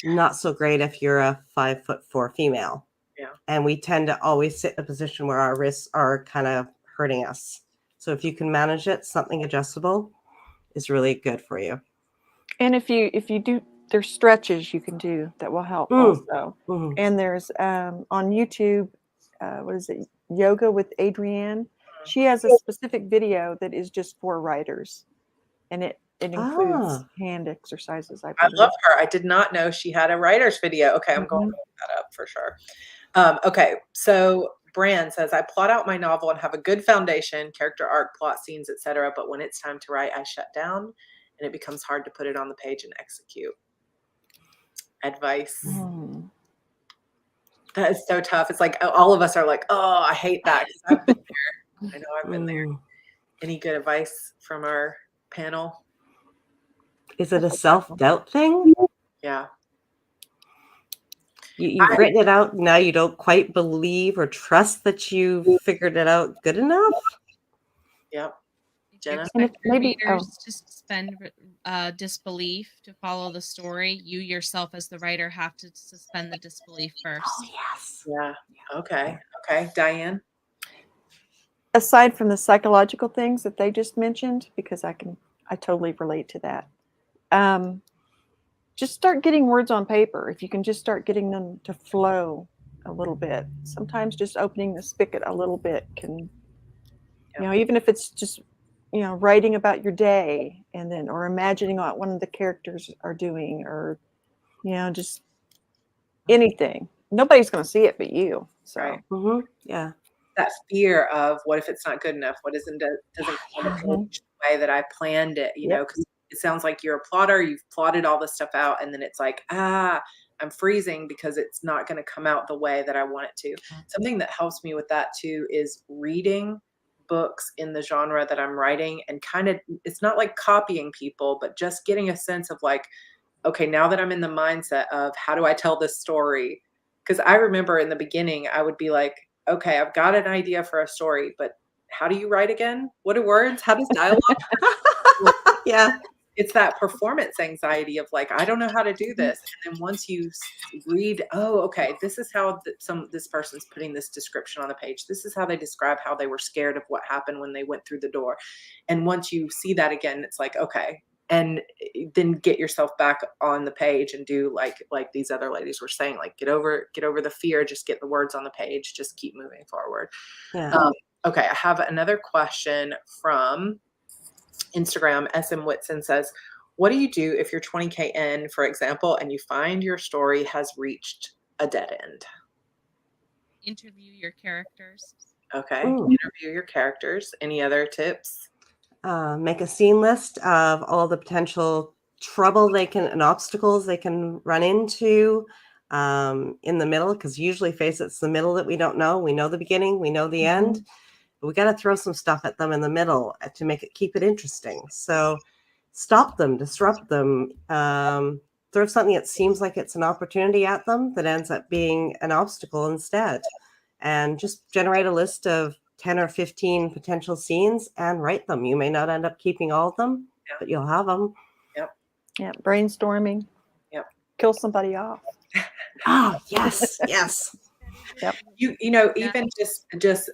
Not so great if you're a 5'4" female. Yeah. And we tend to always sit in a position where our wrists are kind of hurting us. So if you can manage it, something adjustable is really good for you. And if you do, there's stretches you can do that will help Mm. also. Mhm. And there's on YouTube, what is it? Yoga with Adrienne. She has a specific video that is just for writers, and it includes hand exercises. I I believe. love her. I did not know she had a writer's video. Okay, I'm going to look that up for sure. Okay, so Bran says, I plot out my novel and have a good foundation, character arc, plot scenes, etc. But when it's time to write, I shut down and it becomes hard to put it on the page and execute. Advice. That is so tough. It's like all of us are like, oh, I hate that, because I've been there. I know I've been there. Any good advice from our panel? Is it a self-doubt thing? Yeah. You've written it out. Now you don't quite believe or trust that you've figured it out good enough. Yep. If you Jenna? expect your readers to suspend disbelief to follow the story, you yourself as the writer have to suspend the disbelief first. Oh, yes. Yeah. Okay. Okay. Diane? Aside from the psychological things that they just mentioned, because I totally relate to that. Just start getting words on paper. If you can just start getting them to flow a little bit. Sometimes just opening the spigot a little bit can, even if it's just, writing about your day and then, or imagining what one of the characters are doing, or, just anything. Nobody's going to see it but you. So, right. Yeah. That fear of what if it's not good enough? What doesn't come the way that I planned it, because it sounds like you're a plotter, you've plotted all this stuff out, and then it's like, I'm freezing because it's not going to come out the way that I want it to. Something that helps me with that too is reading books in the genre that I'm writing, and kind of, it's not like copying people, but just getting a sense of like, okay, now that I'm in the mindset of how do I tell this story? Because I remember in the beginning, I would be like, okay, I've got an idea for a story, but how do you write again? What are words? How does dialogue? Yeah. It's that performance anxiety of like, I don't know how to do this. And then once you read, oh, okay, this is how this person's putting this description on the page. This is how they describe how they were scared of what happened when they went through the door. And once you see that again, it's like, okay. And then get yourself back on the page and do like these other ladies were saying, like, get over the fear, just get the words on the page, just keep moving forward. Yeah. Okay, I have another question from Instagram. SM Whitson says, what do you do if you're 20K in, for example, and you find your story has reached a dead end? Interview your characters. Okay. Interview your characters. Any other tips? Make a scene list of all the potential trouble and obstacles they can run into in the middle, because usually it's the middle that we don't know. We know the beginning, we know the end, but we got to throw some stuff at them in the middle to keep it interesting. So stop them, disrupt them, throw something that seems like it's an opportunity at them that ends up being an obstacle instead, and just generate a list of 10 or 15 potential scenes and write them. You may not end up keeping all of them, but you'll have them. Yep. Yeah. Brainstorming. Yep. Kill somebody off. Oh, yes. Yes. Yep. Even just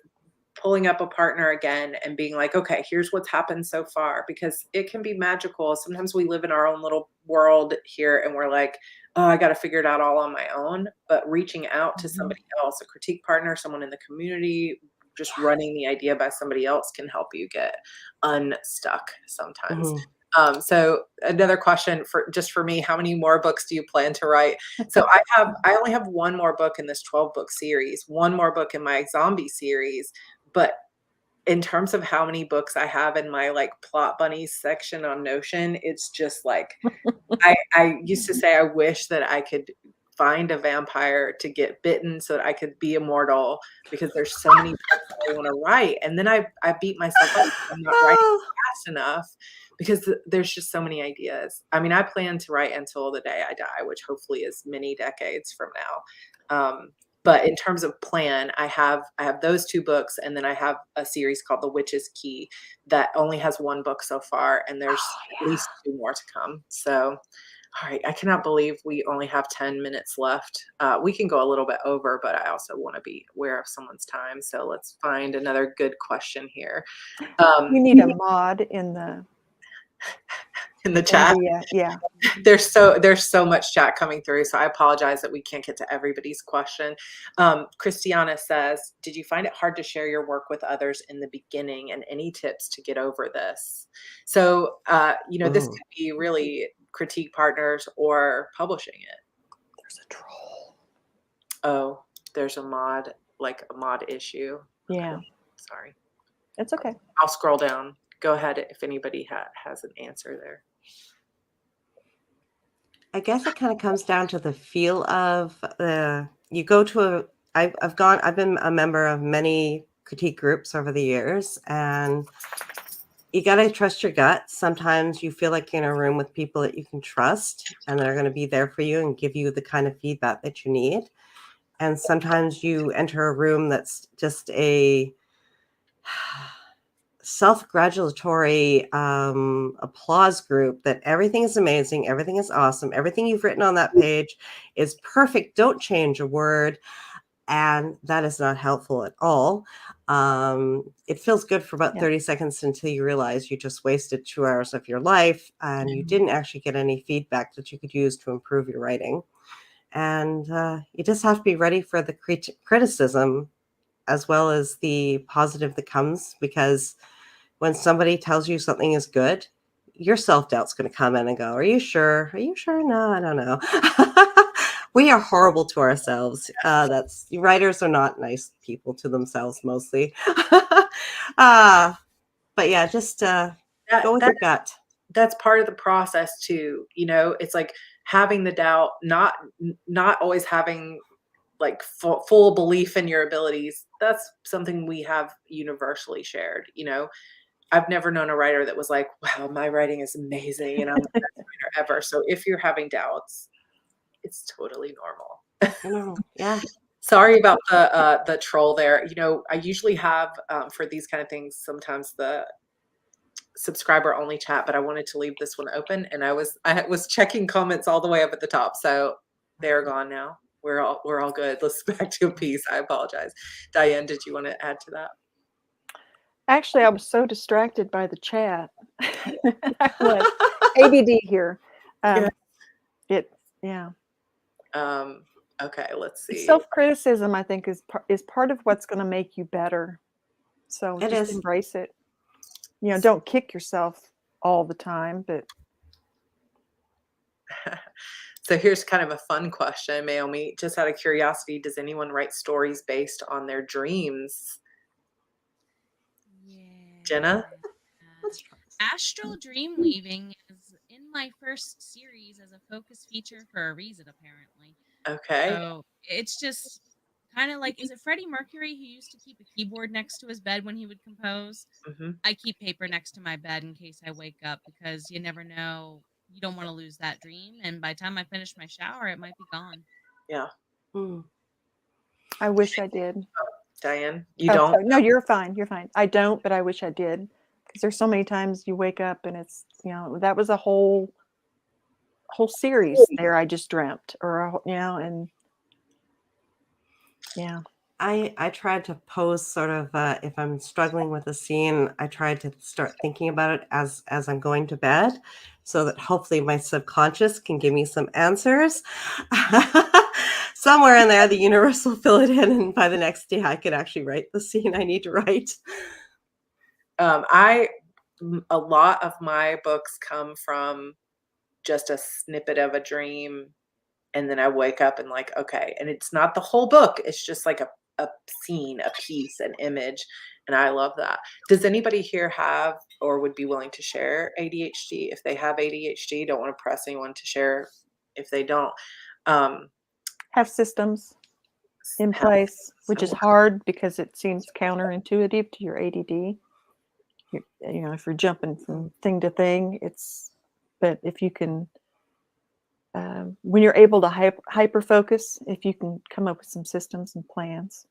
pulling up a partner again and being like, okay, here's what's happened so far, because it can be magical. Sometimes we live in our own little world here and we're like, oh, I got to figure it out all on my own. But reaching out to somebody else, a critique partner, someone in the community, just running the idea by somebody else can help you get unstuck sometimes. So another question for me, how many more books do you plan to write? So I only have one more book in this 12-book series, one more book in my zombie series, but in terms of how many books I have in my like plot bunnies section on Notion, it's just like, I used to say, I wish that I could find a vampire to get bitten so that I could be immortal, because there's so many books I want to write. And then I beat myself up. I'm not writing fast enough because there's just so many ideas. I mean, I plan to write until the day I die, which hopefully is many decades from now. But in terms of plan, I have those 2 books, and then I have a series called The Witch's Key that only has 1 book so far, and there's at least 2 more to come. So, all right, I cannot believe we only have 10 minutes left. We can go a little bit over, but I also want to be aware of someone's time. So let's find another good question here. We need a mod in the chat. yeah. There's so much chat coming through, so I apologize that we can't get to everybody's question. Christiana says, did you find it hard to share your work with others in the beginning, and any tips to get over this? So, this could be really critique partners or publishing it. There's a troll. Oh, there's a mod issue. Yeah. Okay. Sorry. It's okay. I'll scroll down. Go ahead if anybody has an answer there. I guess it kind of comes down to the feel of you go to I've been a member of many critique groups over the years, and you got to trust your gut. Sometimes you feel like you're in a room with people that you can trust, and they're going to be there for you and give you the kind of feedback that you need. And sometimes you enter a room that's just a self-gratulatory applause group that everything is amazing, everything is awesome, everything you've written on that page is perfect, don't change a word. And that is not helpful at all. It feels good for about 30 seconds until you realize you just wasted 2 hours of your life and you didn't actually get any feedback that you could use to improve your writing. And you just have to be ready for the criticism as well as the positive that comes, because when somebody tells you something is good, your self-doubt's going to come in and go, are you sure? Are you sure? No, I don't know. We are horrible to ourselves. Writers are not nice people to themselves mostly. But yeah, just go with your gut. That's part of the process too. It's like having the doubt, not always having like full belief in your abilities. That's something we have universally shared. I've never known a writer that was like, wow, my writing is amazing and I'm the best writer ever. So if you're having doubts, it's totally normal. Yeah. Sorry about the troll there. I usually have for these kind of things sometimes the subscriber only chat, but I wanted to leave this one open, and I was checking comments all the way up at the top, so they're gone now. We're all good. Let's back to a piece. I apologize. Diane, did you want to add to that? Actually, I was so distracted by the chat. I was ADD here. Okay, let's see. Self-criticism, I think, is part of what's going to make you better. So just embrace it. Don't kick yourself all the time, but. So here's kind of a fun question, Naomi. Just out of curiosity, does anyone write stories based on their dreams? Yeah. Jenna? Astral dream weaving is in my first series as a focus feature for a reason, apparently. Okay. So it's just kind of like, is it Freddie Mercury who used to keep a keyboard next to his bed when he would compose? Mm-hmm. I keep paper next to my bed in case I wake up, because you never know. You don't want to lose that dream. And by the time I finish my shower, it might be gone. Yeah. I wish I did. Diane, you don't? Sorry. No, you're fine. You're fine. I don't, but I wish I did. Because there's so many times you wake up and it's, that was a whole series there I just dreamt, and yeah. I tried to pose sort of if I'm struggling with a scene, I tried to start thinking about it as I'm going to bed, so that hopefully my subconscious can give me some answers. Somewhere in there, the universe will fill it in, and by the next day, I could actually write the scene I need to write. A lot of my books come from just a snippet of a dream, and then I wake up and like, okay, and it's not the whole book. It's just like a scene, a piece, an image, and I love that. Does anybody here have or would be willing to share ADHD? If they have ADHD, don't want to press anyone to share if they don't. Have systems in place, which is hard because it seems counterintuitive to your ADD. If you're jumping from thing to thing, but if you can when you're able to hyper focus, if you can come up with some systems and plans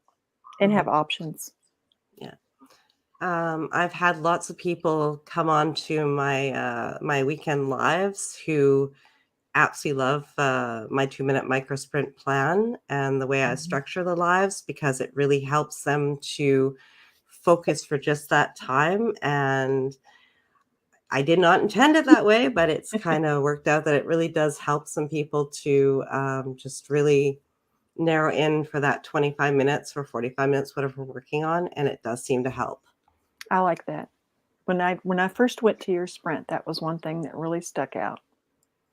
and have options. Yeah. I've had lots of people come on to my my weekend lives who absolutely love my 2-minute micro sprint plan and the way I structure the lives, because it really helps them to focus for just that time. And I did not intend it that way, but it's kind of worked out that it really does help some people to just really narrow in for that 25 minutes or 45 minutes, whatever we're working on. And it does seem to help. I like that. When I first went to your sprint, that was one thing that really stuck out.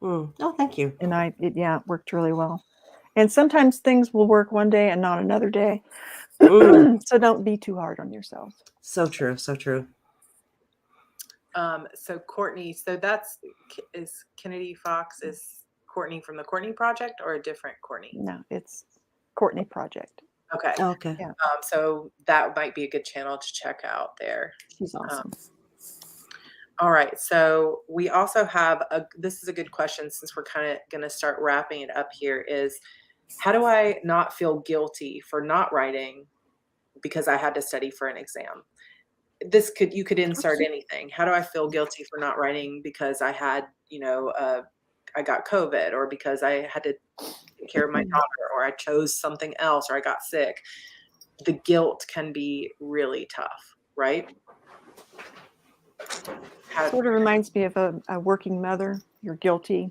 Oh, thank you. And it worked really well. And sometimes things will work one day and not another day. So don't be too hard on yourself. So true. So true. So Courtney, so is Kennedy Fox is Courtney from the Courtney Project or a different Courtney? No, it's Courtney Project. Okay. Okay. Yeah. So that might be a good channel to check out there. She's awesome. All right. So we also have this is a good question, since we're kind of going to start wrapping it up here, is how do I not feel guilty for not writing because I had to study for an exam? You could insert anything. How do I feel guilty for not writing because I had, I got COVID, or because I had to take care of my daughter, or I chose something else, or I got sick? The guilt can be really tough, right? Sort of reminds me of a working mother. You're guilty.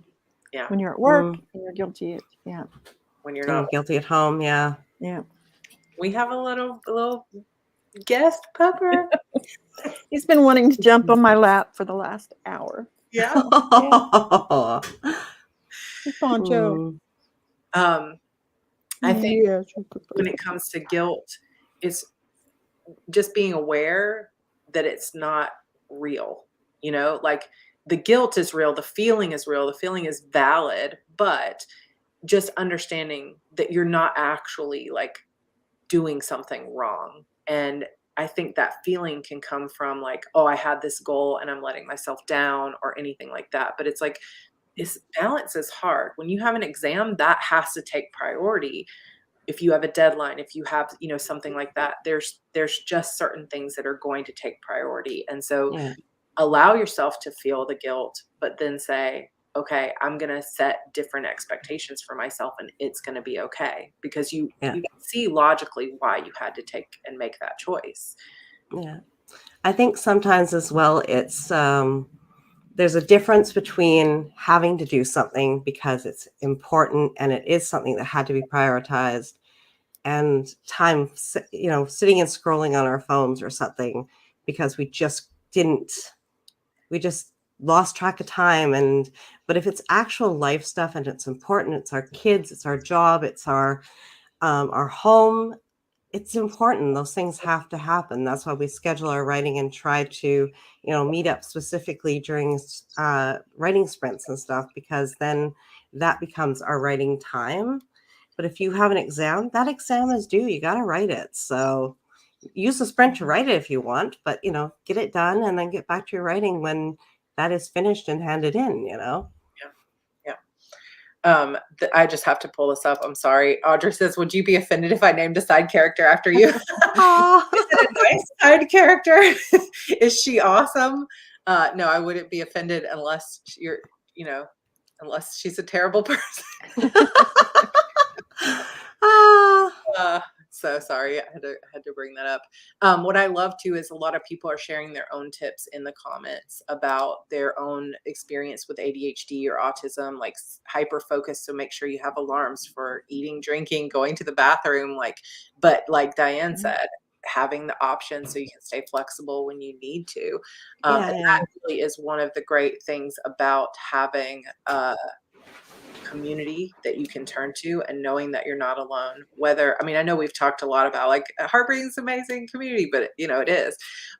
Yeah. When you're at work, and you're guilty. When you're not guilty at home. Yeah. Yeah. We have a little guest pupper. He's been wanting to jump on my lap for the last hour. Yeah. Poncho. I think when it comes to guilt, it's just being aware that it's not real. Like the guilt is real, the feeling is real, the feeling is valid, but just understanding that you're not actually like doing something wrong. And I think that feeling can come from like, oh, I had this goal and I'm letting myself down, or anything like that. But it's like, balance is hard. When you have an exam, that has to take priority. If you have a deadline, if you have, something like that, there's just certain things that are going to take priority. And so allow yourself to feel the guilt, but then say, okay, I'm going to set different expectations for myself, and it's going to be okay, because you can see logically why you had to take and make that choice. Yeah. I think sometimes as well, it's, there's a difference between having to do something because it's important and it is something that had to be prioritized, and time, sitting and scrolling on our phones or something because we just lost track of time. But if it's actual life stuff and it's important, it's our kids, it's our job, it's our home, it's important. Those things have to happen. That's why we schedule our writing and try to, meet up specifically during writing sprints and stuff, because then that becomes our writing time. But if you have an exam, that exam is due. You got to write it. So use the sprint to write it if you want, but, get it done and then get back to your writing when that is finished and handed in, Yeah. I just have to pull this up. I'm sorry. Audrey says, would you be offended if I named a side character after you? Is it a nice side character? Is she awesome? No, I wouldn't be offended unless unless she's a terrible person. So sorry, I had to bring that up. What I love too is a lot of people are sharing their own tips in the comments about their own experience with ADHD or autism, like hyper focus. So make sure you have alarms for eating, drinking, going to the bathroom. But like Diane said, having the option so you can stay flexible when you need to. And that really is one of the great things about having community that you can turn to, and knowing that you're not alone. I know we've talked a lot about like Heartbreaking's amazing community, but it is,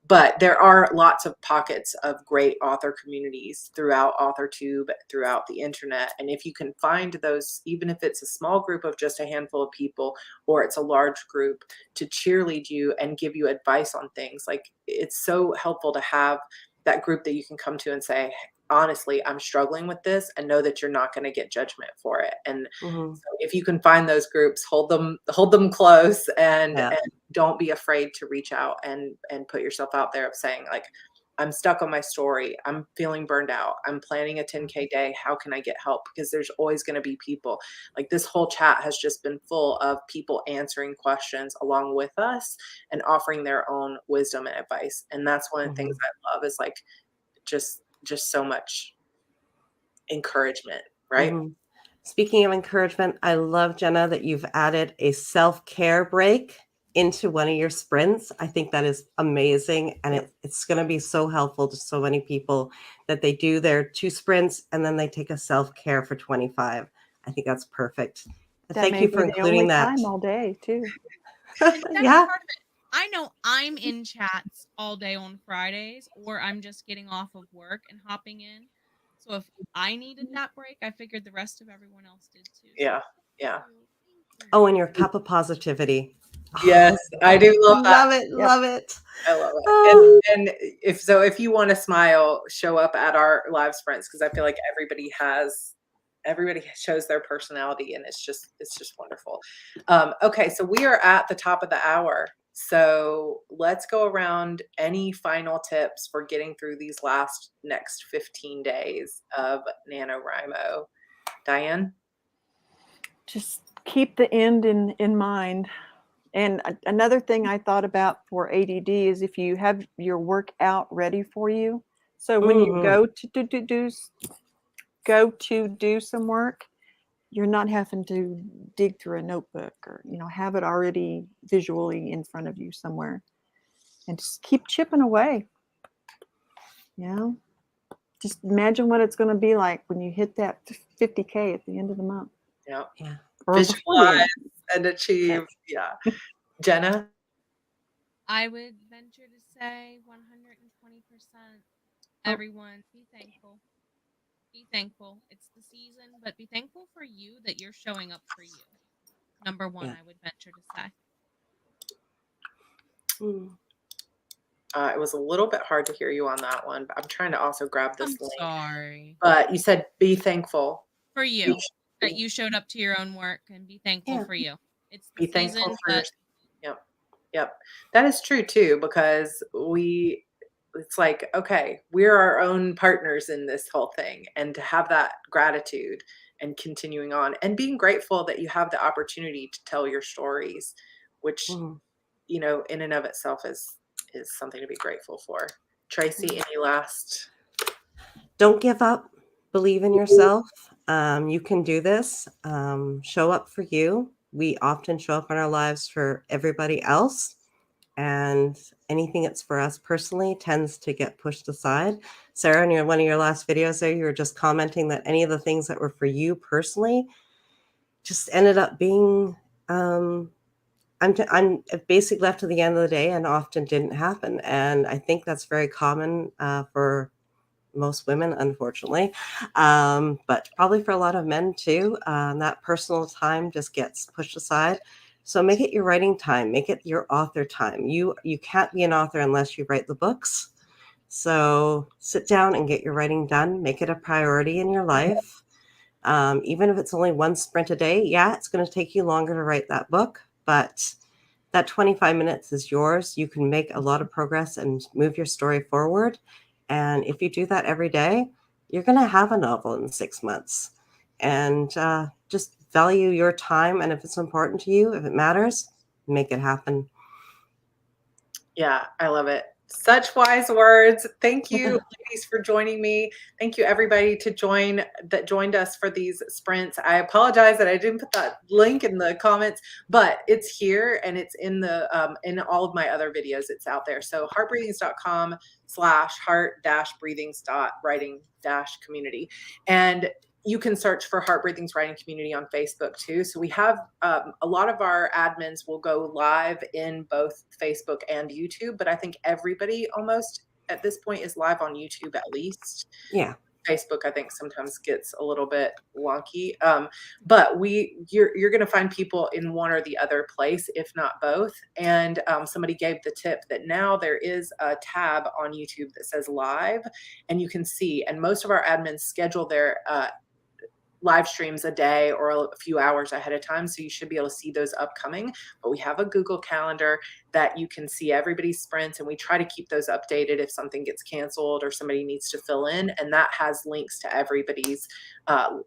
but there are lots of pockets of great author communities throughout AuthorTube, throughout the internet. And if you can find those, even if it's a small group of just a handful of people, or it's a large group to cheerlead you and give you advice on things, like it's so helpful to have that group that you can come to and say, honestly, I'm struggling with this, and know that you're not going to get judgment for it. And Mhm. so if you can find those groups, hold them close, and Yeah. don't be afraid to reach out and put yourself out there of saying, like, I'm stuck on my story. I'm feeling burned out. I'm planning a 10K day. How can I get help? Because there's always going to be people. Like, this whole chat has just been full of people answering questions along with us and offering their own wisdom and advice. And that's one of the things Mhm. I love, is like just so much encouragement, right? Mhm. Speaking of encouragement, I love, Jenna, that you've added a self-care break into one of your sprints. I think that is amazing. And it's going to be so helpful to so many people that they do their 2 sprints and then they take a self-care for 25. I think that's perfect. And That thank may you be for the including only that. time all day too. And that's Yeah. part of it. I know I'm in chats all day on Fridays, or I'm just getting off of work and hopping in. So if I needed that break, I figured the rest of everyone else did too. So Yeah. Yeah. thank you. Thank Oh, you. and your cup of positivity. Yes, I do love that. Love it. Yep. Love it. I love it. Oh, And if you want to smile, show up at our live sprints, because I feel like everybody shows their personality, and it's just wonderful. Okay, so we are at the top of the hour. So let's go around. Any final tips for getting through these next 15 days of NaNoWriMo? Diane? Just keep the end in mind. And another thing I thought about for ADD is if you have your work out ready for you. So when you mhm. go to do some work, you're not having to dig through a notebook, or have it already visually in front of you somewhere, and just keep chipping away. Just imagine what it's going to be like when you hit that 50K at the end of the month, Yeah. Yeah. or before the end. Visualize and achieve. Yeah. Jenna? I would venture to say 120%. Oh. Everyone, be thankful. Be thankful. It's the season, but be thankful for you that you're showing up for you. Number one, Yeah. I would venture to say. Mm. It was a little bit hard to hear you on that one, but I'm trying to also grab this I'm link. sorry. But you said be thankful. For Be, you, that you showed up to your own work, and be thankful Yeah. for you. It's the be thankful season, for your. but Yep. Yep. That is true too, because it's like, okay, we're our own partners in this whole thing, and to have that gratitude and continuing on and being grateful that you have the opportunity to tell your stories, which, Mhm. in and of itself is something to be grateful for. Tracy, any last? Don't give up. Believe in yourself. You can do this. Show up for you. We often show up in our lives for everybody else. And anything that's for us personally tends to get pushed aside. Sarah, in one of your last videos there, you were just commenting that any of the things that were for you personally just ended up being, I'm basically left to the end of the day and often didn't happen. And I think that's very common for most women, unfortunately, but probably for a lot of men too. That personal time just gets pushed aside. So make it your writing time. Make it your author time. You can't be an author unless you write the books. So sit down and get your writing done. Make it a priority in your life. Even if it's only 1 sprint a day, yeah, it's going to take you longer to write that book, but that 25 minutes is yours. You can make a lot of progress and move your story forward. And if you do that every day, you're going to have a novel in 6 months. And just value your time. And if it's important to you, if it matters, make it happen. Yeah, I love it. Such wise words. Thank you, ladies, for joining me. Thank you, everybody, that joined us for these sprints. I apologize that I didn't put that link in the comments, but it's here, and it's in in all of my other videos. It's out there. So heartbreathings.com/heart-breathings.writing-community. And you can search for Heart Breathings Writing Community on Facebook too. So we have a lot of our admins will go live in both Facebook and YouTube, but I think everybody almost at this point is live on YouTube at least. Yeah. Facebook, I think, sometimes gets a little bit wonky. But you're going to find people in one or the other place, if not both. And somebody gave the tip that now there is a tab on YouTube that says live, and you can see. And most of our admins schedule their live streams a day or a few hours ahead of time. So you should be able to see those upcoming, but we have a Google Calendar that you can see everybody's sprints, and we try to keep those updated if something gets canceled or somebody needs to fill in. And that has links to everybody's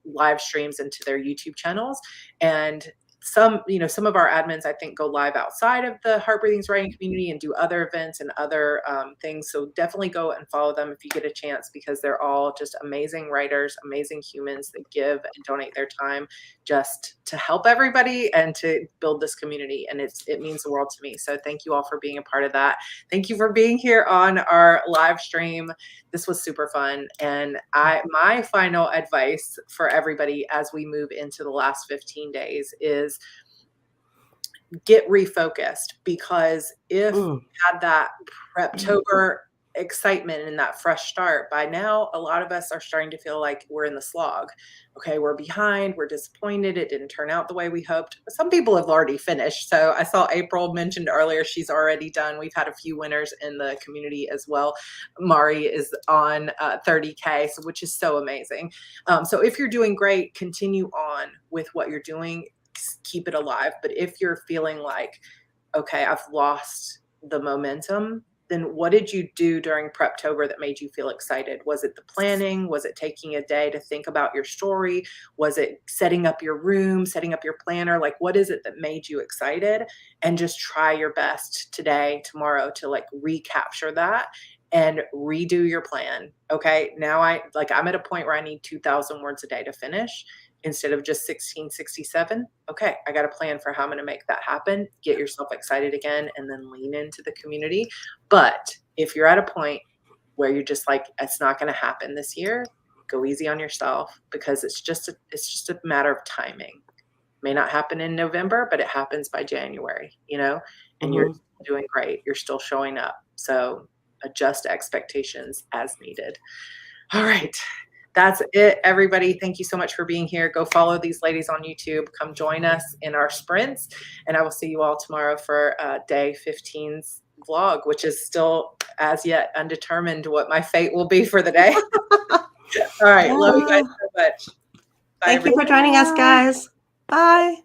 live streams and to their YouTube channels. And some of our admins, I think, go live outside of the Heart Breathing's writing community and do other events and other things. So definitely go and follow them if you get a chance, because they're all just amazing writers, amazing humans that give and donate their time just to help everybody and to build this community. And it means the world to me. So thank you all for being a part of that. Thank you for being here on our live stream. This was super fun. And my final advice for everybody as we move into the last 15 days is get refocused, because if you had that Preptober excitement and that fresh start, by now a lot of us are starting to feel like we're in the slog. Okay, we're behind, we're disappointed, it didn't turn out the way we hoped. Some people have already finished. So I saw April mentioned earlier, she's already done. We've had a few winners in the community as well. Mari is on 30K, so which is so amazing. So if you're doing great, continue on with what you're doing, keep it alive. But if you're feeling like, okay, I've lost the momentum, then what did you do during Preptober that made you feel excited? Was it the planning? Was it taking a day to think about your story? Was it setting up your room, setting up your planner? Like, what is it that made you excited? And just try your best today, tomorrow, to like recapture that and redo your plan. Okay, now I'm at a point where I need 2,000 words a day to finish instead of just 1667. Okay, I got a plan for how I'm going to make that happen. Get yourself excited again, and then lean into the community. But if you're at a point where you're just like, it's not going to happen this year, go easy on yourself, because it's just a matter of timing. May not happen in November, but it happens by January, and you're doing great. You're still showing up. So adjust expectations as needed. All right. That's it, everybody. Thank you so much for being here. Go follow these ladies on YouTube. Come join us in our sprints. And I will see you all tomorrow for day 15's vlog, which is still as yet undetermined what my fate will be for the day. All right. Love you guys so much. Bye, Thank you for joining us, guys. Bye.